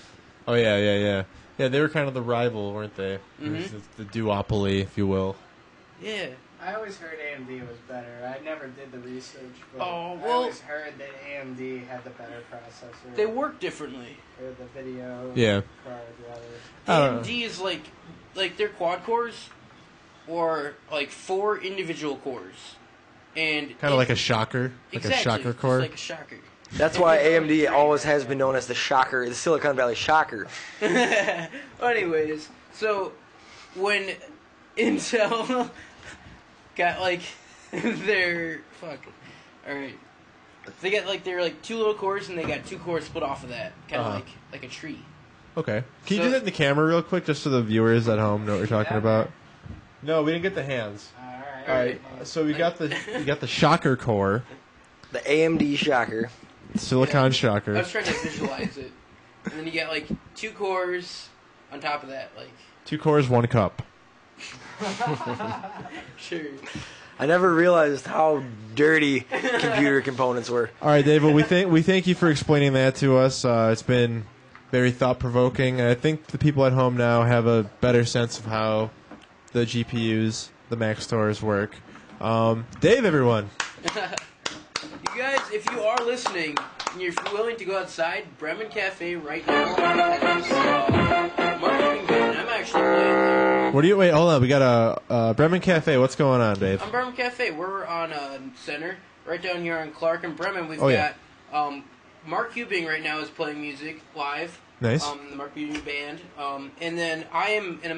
Oh yeah. Yeah, they were kind of the rival, weren't they? It was the duopoly, if you will. Yeah. I always heard AMD was better. I never did the research, but Oh, I well- always heard that AMD had the better processor. They work differently. Or the video Yeah. card, rather. I don't know. AMD is like their quad cores, or like 4 individual cores, and Kind of like a shocker, exactly, a shocker just core. like a shocker. That's why AMD always has been known as the shocker, the Silicon Valley shocker. Anyways, so when Intel got like their all right, they got like their like 2 little cores, and they got 2 cores split off of that, kind of like a tree. Okay. Can you So- do that in the camera real quick, just so the viewers at home know what we're talking Yeah. about? No, we didn't get the hands. Alright. All right. So we got the shocker core, The AMD shocker. silicon I shocker. was trying to visualize it, and then you got like 2 cores on top of that, like 2 cores, 1 cup. sure. I never realized how dirty computer components were. All right, Dave. Well, we thank you for explaining that to us. It's been very thought provoking, and I think the people at home now have a better sense of how the GPUs, the Maxtors work. Dave, everyone. You guys, if you are listening and you're willing to go outside, Bremen Cafe right now has marketing good, and I'm actually playing there. What do you wait? Hold on. We got a Bremen Cafe. What's going on, Dave? On Bremen Cafe, we're on Center, right down here on Clark and Bremen. We've Oh, yeah. got Mark Hubing right now is playing music live. Nice. The Mark Beauty Band. And then I am in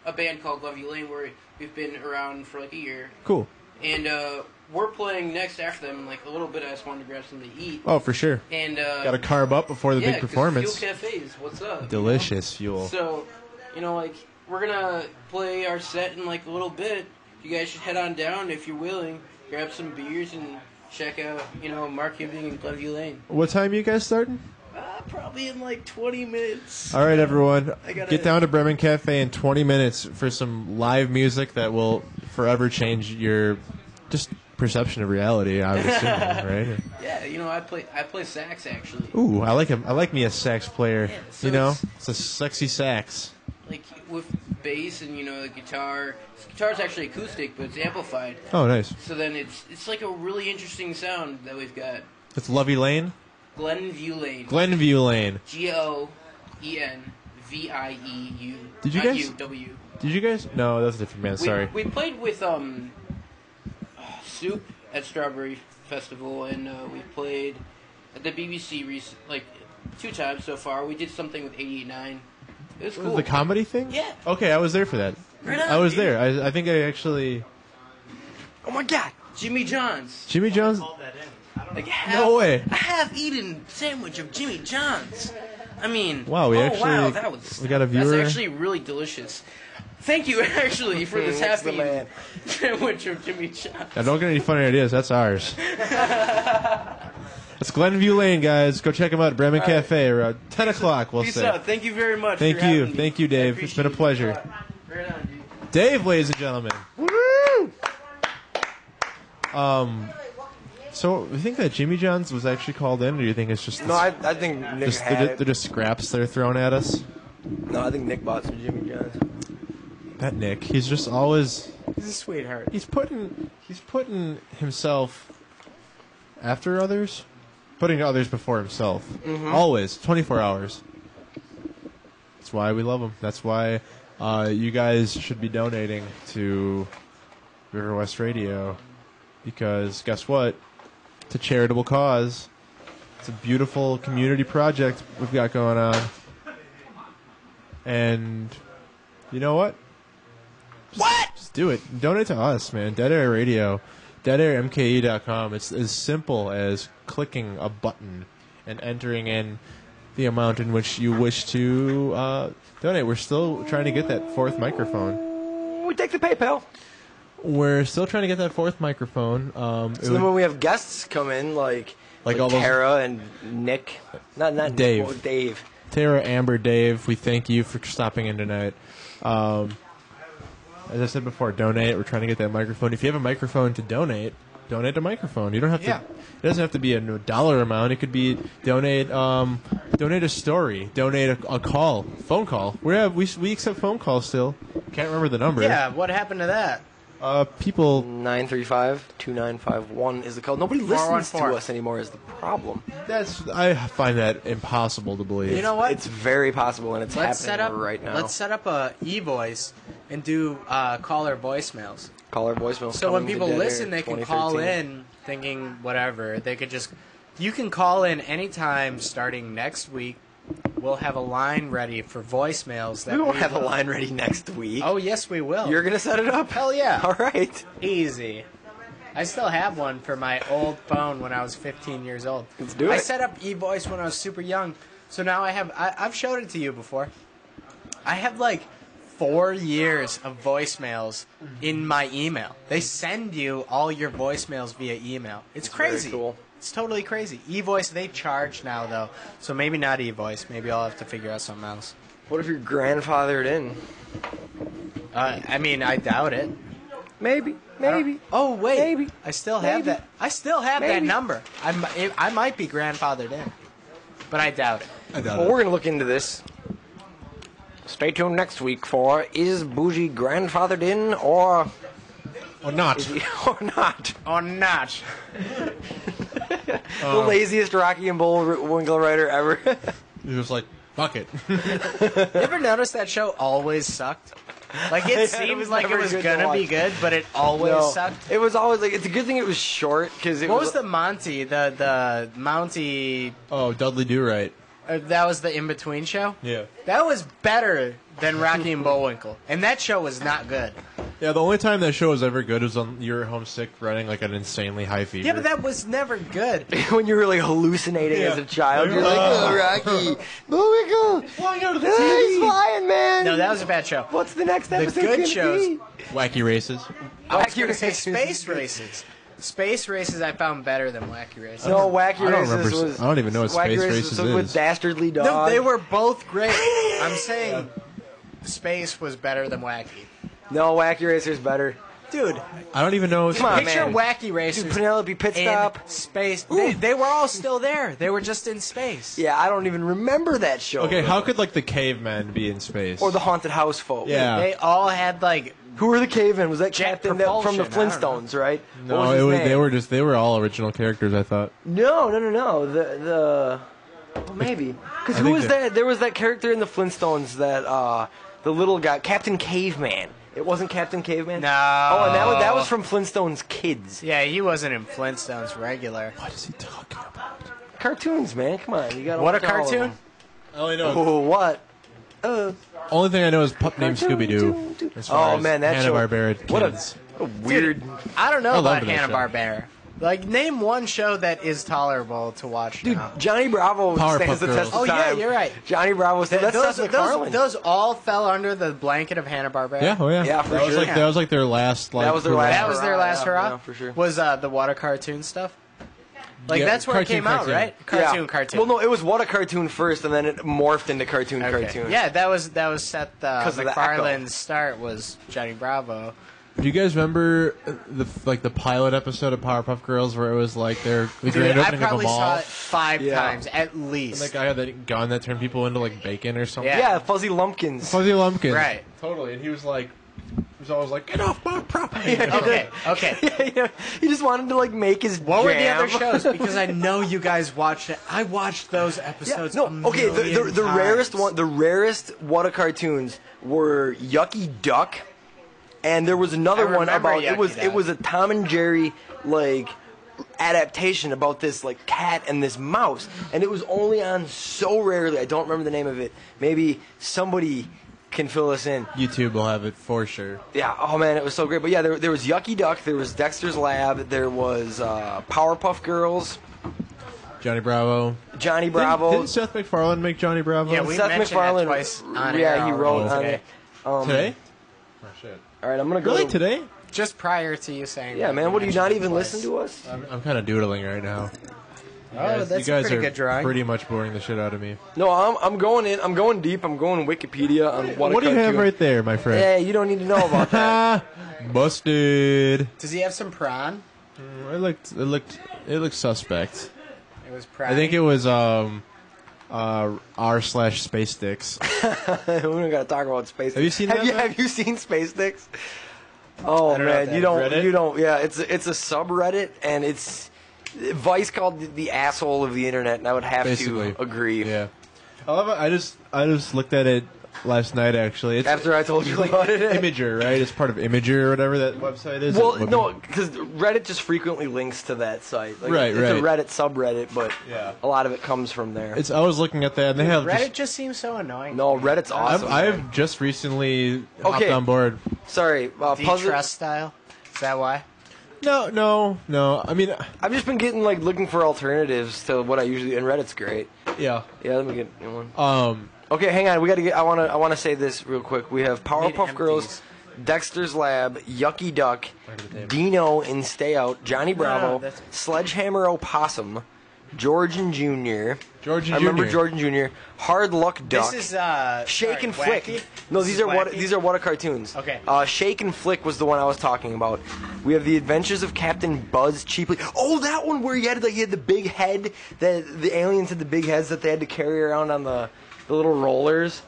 a band called Love You Lane, where we've been around for like a year. Cool. And we're playing next after them, like a little bit. I just wanted to grab something to eat. Oh, for sure. And Got to carb up before the big 'cause performance. Fuel Cafes, what's up? Delicious fuel. So, like, we're gonna play our set in like a little bit. You guys should head on down if you're willing. Grab some beers and check out, Mark Hibbing and Glenview Lane. What time you guys starting? Probably in like 20 minutes. All right, everyone. gotta- Get down to Bremen Cafe in 20 minutes for some live music that will forever change your just perception of reality, I would assume, right? Yeah, I play sax actually. Ooh, I like me a sax player. Yeah, so It's a sexy sax. Like with bass and the guitar. Guitar's actually acoustic, but it's amplified. Oh, nice. So then it's like a really interesting sound that we've got. It's Lovey Lane? Glenview Lane. Glenview Lane. GOENVIEU. Did you Not guys- U, W. Did you guys? No, that's a different band. Sorry. We played with Soup at Strawberry Festival, and we played at the BBC like 2 times so far. We did something with 88.9. It was cool. The comedy thing? Yeah. Okay, I was there for that. Right on, I was dude. there. I think I actually... Oh my God, Jimmy John's. Jimmy John's? Like No way. I have eaten sandwich of Jimmy John's. I mean, Wow, we wow, actually- that was we got a viewer- That's actually really delicious. Thank you, actually, for this That's the happy man. sandwich of Jimmy John's. Now, don't get any funny ideas. That's ours. It's Glenview Lane, guys. Go check them out at Bremen Cafe around 10 o'clock, we'll Peace say. out. Thank you very much. Thank for you. having me. Thank you, Dave. I It's been a appreciate it. pleasure. Right on, dude. Dave, ladies and gentlemen. So, you think that Jimmy John's was actually called in, or do you think it's just... No, I think Nick just, had they're just scraps they're throwing at us? No, I think Nick bought some Jimmy John's. That Nick, he's just always... He's a sweetheart. He's putting himself after others, putting others before himself. Always, 24 hours. That's why we love him. That's why you guys should be donating to River West Radio, because guess what? It's a charitable cause. It's a beautiful community project we've got going on, and you know what? Just do it. Donate to us, man. Dead Air Radio. DeadAirMKE.com. It's as simple as clicking a button and entering in the amount in which you wish to donate. We're still trying to get that 4th microphone. We take the PayPal. We're still trying to get that 4th microphone. So then when we have guests come in, like all those- Tara and Nick, not Dave. Nick, well, Dave. Tara, Amber, Dave, we thank you for stopping in tonight. As I said before, donate. We're trying to get that microphone. If you have a microphone to donate a microphone. You don't have to. Yeah. It doesn't have to be a dollar amount. It could be donate a story, donate a call, phone call. We accept phone calls still. Can't remember the number. Yeah, what happened to that? People. 935-2951 is the code. Nobody listens to 414. us anymore is the problem. I find that impossible to believe. You know what? It's very possible, and it's happening right now. Let's set up a e-voice and do caller voicemails. Call our voicemail. So when people listen, they can call in thinking whatever. They could just... You can call in anytime starting next week. We'll have a line ready for voicemails. That We won't have a will- line ready next week. Oh, yes, we will. You're gonna set it up? Hell yeah. All right. Easy. I still have one for my old phone when I was 15 years old. Let's do I it. set up eVoice when I was super young. So now I've showed it to you before. I have like 4 years of voicemails in my email. They send you all your voicemails via email. It's very crazy. cool. It's totally crazy. eVoice, they charge now though. So maybe not eVoice. Maybe I'll have to figure out something else. What if you're grandfathered in? I mean, I doubt it. Maybe. Oh wait, Maybe. I still have Maybe. that. I still have that Maybe. number. I might be grandfathered in, but I doubt it. Well, we're gonna look into this. Stay tuned next week for Is Bougie grandfathered in or not. or not? Or not. The laziest Rocky and Bullwinkle writer ever. You're just like, fuck it. You ever notice that show always sucked? Like it It seemed was like it never was good to gonna be watch. good, but it always No, sucked. it was always like it's a good thing it was short because it What was the Monty? The Mountie. Oh, Dudley Do Right. That was the in-between show? Yeah. That was better than Rocky and Bullwinkle. And that show was not good. Yeah, the only time that show was ever good was on you were homesick running like an insanely high fever. Yeah, but that was never good. When you were like hallucinating as a child, you're like, oh, Rocky, Bullwinkle, flying out of the he's flying, man. No, that was a bad show. What's the next episode good gonna shows- be? Wacky Races. I was Wacky going to say Races. Space Races. Space Races I found better than Wacky Races. No, Wacky I don't Races remember- was. I don't even know what Wacky Space Races Races was with is. Dastardly Dog. No, they were both great. I'm saying Space was better than Wacky. No, Wacky Racer's better. Dude, I don't even know. Come on, picture man. Wacky Racers Dude, Penelope in Pitstop. space. They were all still there. They were just in space. Yeah, I don't even remember that show. Okay, how could like the cavemen be in space? Or the Haunted House folk. Yeah. They all had like Who were the cavemen? Was that Jet Captain that, from the propulsion, I don't Flintstones, right? What no, was his name? they were all original characters. I thought. No. Well, maybe. Because I who think was that- that? There was that character in the Flintstones that the little guy, Captain Caveman. It wasn't Captain Caveman. No. Oh, and that was from Flintstones Kids. Yeah, he wasn't in Flintstones regular. What is he talking about? Cartoons, man. Come on, you got. What a cartoon? I only know. Oh, what? Only thing I know is Pup Named Scooby Doo. Oh man, that show. Hanna-Barbera What kids. a weird. I don't know I about loved that show. Hanna-Barbera. Like, name one show that is tolerable to watch Dude, now. Johnny Bravo Powerpuff stands the test Girls. of Oh, yeah, time. you're right. Johnny Bravo. That's those, Seth MacFarlane. those all fell under the blanket of Hanna-Barbera. Yeah, oh yeah. Yeah, for that Was sure. like, that was like their last. Like, That was their last. That was their last hurrah? Yeah, for sure. Was the water cartoon stuff? Like, Yeah, that's where cartoon, it came out, cartoon. right? Cartoon. Well, no, it was What a Cartoon first, and then it morphed into cartoon. Okay. Yeah, that was Seth 'Cause of the MacFarlane's start was Johnny Bravo. Do you guys remember the pilot episode of Powerpuff Girls where it was like the Dude, grand I opening of a probably mall? saw it 5 Yeah. times at least. And that guy had that gun that turned people into like bacon or something. Yeah. Yeah, Fuzzy Lumpkins. Fuzzy Lumpkins. Right. Totally. And he was always like, get off my property. Okay. He just wanted to like make his. What were the jam. other shows? Because I know you guys watched it. I watched those Yeah, episodes. no, a okay. million The rarest times. one, the rarest What a Cartoons were Yucky Duck, and there was another I one remember about Yucky it Duck. was a Tom and Jerry like adaptation about this like cat and this mouse, and it was only on so rarely. I don't remember the name of it. Maybe somebody can fill us in. YouTube will have it for sure. Yeah. Oh man, it was so great. But yeah, there was Yucky Duck. There was Dexter's Lab. There was Powerpuff Girls. Johnny Bravo. Johnny Bravo. Didn't Seth MacFarlane make Johnny Bravo? Yeah, we Seth mentioned MacFarlane. that twice on yeah, air he wrote on already it. today. Today? Oh, shit. All right, I'm gonna go. Really? to- Today? Just prior to you saying Yeah, that, man. we What do you not mentioned it even twice. listen to us? I'm kind of doodling right now. Oh, that's you guys a pretty are good drawing. pretty much boring the shit out of me. No, I'm going in. I'm going deep. I'm going Wikipedia on What do you have right there, my friend? Hey, you don't need to know about that. Busted. Does he have some prawn? It looked suspect. It was prawn. I think it was r/space sticks. We don't gotta talk about space. Have you seen Have that, you man? Have you seen Space Sticks? Oh don't know man, what you that don't. is. You don't. Yeah, it's a subreddit, and it's Vice called the asshole of the internet, and I would have Basically. to agree. Yeah. I love it. I just looked at it last night. Actually, it's After I told you about it. Imager, right? It's part of Imager or whatever that website is. Well, That- no, because Reddit just frequently links to that site. Like, Right, it's right. a Reddit subreddit, but Yeah. a lot of it comes from there. I was looking at that, and they have Reddit just seems so annoying. No, Reddit's awesome. I've just recently hopped Okay. on board. Sorry, Do you puzzle. trust style? Is that why? No. I mean, I've just been getting like looking for alternatives to what I usually. And Reddit's great. yeah. Yeah, let me get one. Okay, hang on. We got to get. I want to say this real quick. We have Powerpuff Need Girls, empties. Dexter's Lab, Yucky Duck, Dino in Stay Out, Johnny Bravo, that's- Sledgehammer Opossum, George and Jr. George and I remember Jr.. George and Jr. Hard Luck Duck. This is Shake sorry, and Flick. Wacky? No, This these is are what Wacky? these are what are cartoons. Okay. Shake and Flick was the one I was talking about. We have the Adventures of Captain Buzz Cheaply. Oh, that one where he had the big head. The aliens had the big heads that they had to carry around on the little rollers.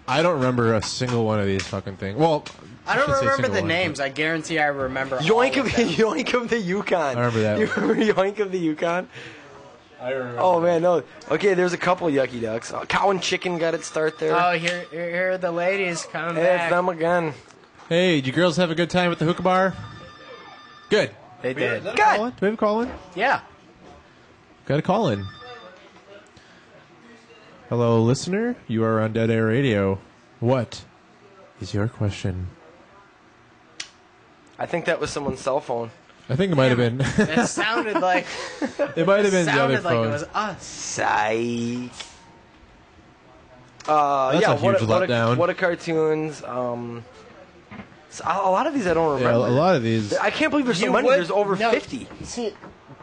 I don't remember a single one of these fucking things. Well, I don't should say remember single the one, names. I guarantee I remember. Yoink all of of the them. Yoink of the Yukon. I remember that You one. remember Yoink of the Yukon? but I remember. Oh man, no. Okay, there's a couple Yucky Ducks. Cow and Chicken got its start there. Oh, here are the ladies coming Hey, it's back. them again. Hey, did you girls have a good time with the hookah bar? Good. They did. Good. Do we have a call in? Yeah. Got a call in. Hello, listener. You are on Dead Air Radio. What is your question? I think that was someone's cell phone. I think it might have been. It sounded like It might have been the other sounded like phone. it was us. Psych. That's yeah, a huge letdown. What a cartoons. So a lot of these I don't Yeah, remember. a lot of these. I can't believe there's so You many. would- There's over no. 50. See,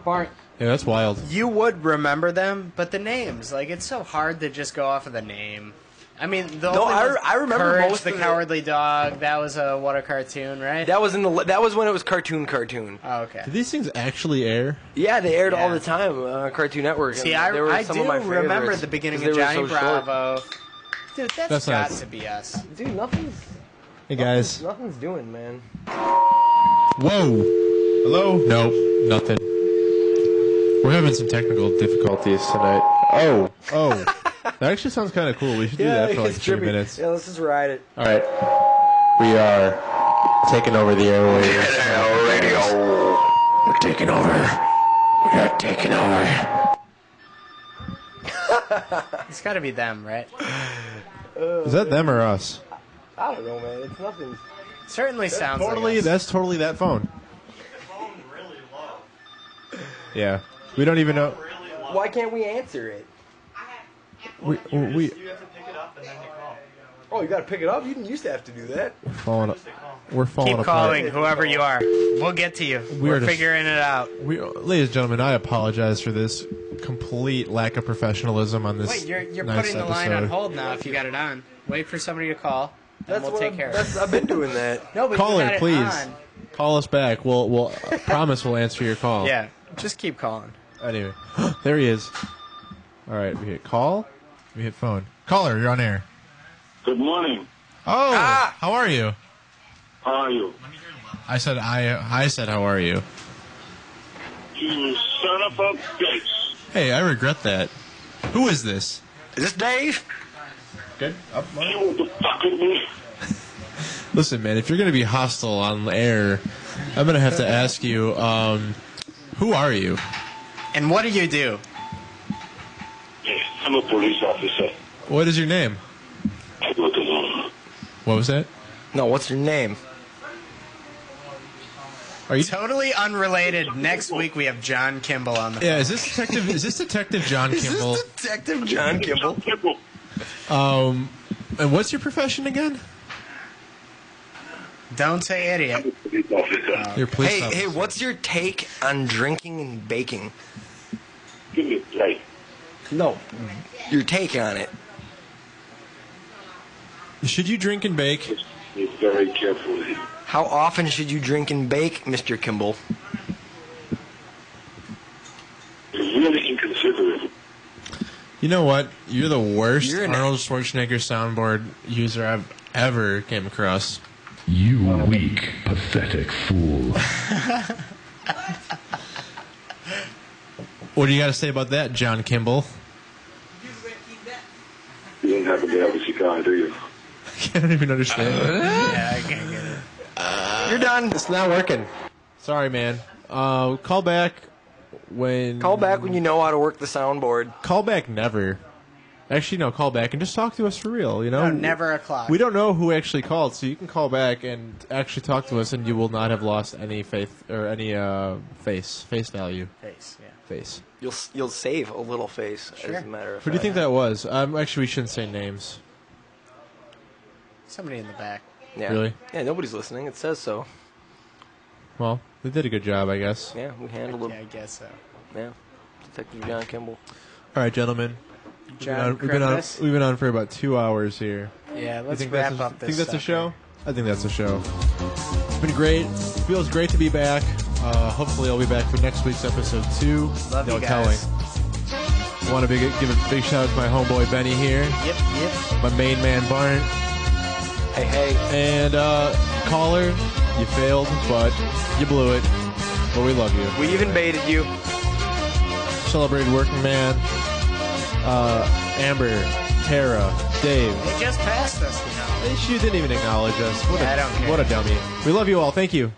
Bart, Yeah, that's wild. you would remember them, but the names, like, it's so hard to just go off of the name. I mean, the No, only ones- I remember Courage most the of the- Cowardly Dog. That was a what a cartoon, right? That was that was when it was cartoon. Oh, okay. Did these things actually air? Yeah, they aired all Yeah. the time on Cartoon Network. See, and they were I some do of my remember favorites, the beginning 'cause of they were Johnny so short. Bravo. Dude, that's That's got nice. to be us. Dude, nothing's Hey, guys. nothing's doing, man. Whoa. Hello? Nope. Nothing. We're having some technical difficulties tonight. Oh. That actually sounds kind of cool. We should do that for like it's 3 trippy. minutes. Yeah, let's just ride it. All right. We are taking over the airwaves. We're taking over. We are taking over. It's got to be them, right? Is that them or us? I don't know, man. It's nothing. Certainly sounds Totally. like us. That's totally that phone. Yeah. We don't even know. Why can't we answer it? We Oh, you got to pick it up. You didn't used to have to do that. falling. We're falling Keep apart. calling, whoever you are. We'll get to you. We're just- figuring it out. Ladies and gentlemen, I apologize for this complete lack of professionalism on this. Wait, you're nice putting the line on episode. hold now if you got it on. Wait for somebody to call, and we'll what take care of it. I've been doing that. No, but you Caller, got it please on. call us back. We'll promise we'll answer your call. Yeah, just keep calling. Anyway, there he is. All right, we hit call. We hit phone. Caller, you're on air. Good morning. Oh, how are you? How are you? I said how are you? You son of a bitch. Hey, I regret that. Who is this? Is this Dave? Good. You want to fuck with me? Listen, man, if you're going to be hostile on air, I'm going to have to ask you, who are you? And what do you do? Yes, I'm a police officer. What is your name? I go to law. What was that? No, what's your name? Are you? Totally unrelated. Next week we have John Kimball on the phone. Yeah, is this Detective John Kimball? Detective John Kimball. And what's your profession again? Don't say idiot. Police officer. Your police Hey, officer. hey, what's your take on drinking and baking? Give me a break. No, your take on it. Should you drink and bake? Be very carefully. How often should you drink and bake, Mr. Kimball? You're really inconsiderate. You know what? You're the worst You're an- Arnold Schwarzenegger soundboard user I've ever came across. You weak, pathetic fool. What do you got to say about that, John Kimball? You don't happen to have a cigar, do you? I don't even understand. Yeah, I can't get it. You're done. It's not working. Sorry, man. Call back when... Call back when you know how to work the soundboard. Call back never. Actually, no, call back and just talk to us for real, you know? No, never a clock. We don't know who actually called, so you can call back and actually talk to us, and you will not have lost any faith or any face value. Face, yeah. Face. You'll save a little face, Sure. as a matter of fact. Who do you think that was? Actually, we shouldn't say names. Somebody in the back. Yeah. Really? Yeah, nobody's listening. It says so. Well, they did a good job, I guess. Yeah, we handled Yeah, him. I guess so. Yeah. Detective John Kimball. All right, gentlemen. John We've been on Krimis? we've been on for about 2 hours here. Yeah, You let's think wrap that's a, up this think that's a sucker. show? I think that's a show. It's been great. Feels great to be back. Hopefully, I'll be back for next week's episode 2. Love No you guys. telling. I want to give a big shout out to my homeboy Benny here, Yep. my main man Barn, Hey, hey. and caller. You failed, but you blew it. But we love you. We even baited you. Celebrated working man. Amber, Tara, Dave. They just passed us, you know. She didn't even acknowledge us. Yeah, I don't care. What a dummy. We love you all. Thank you.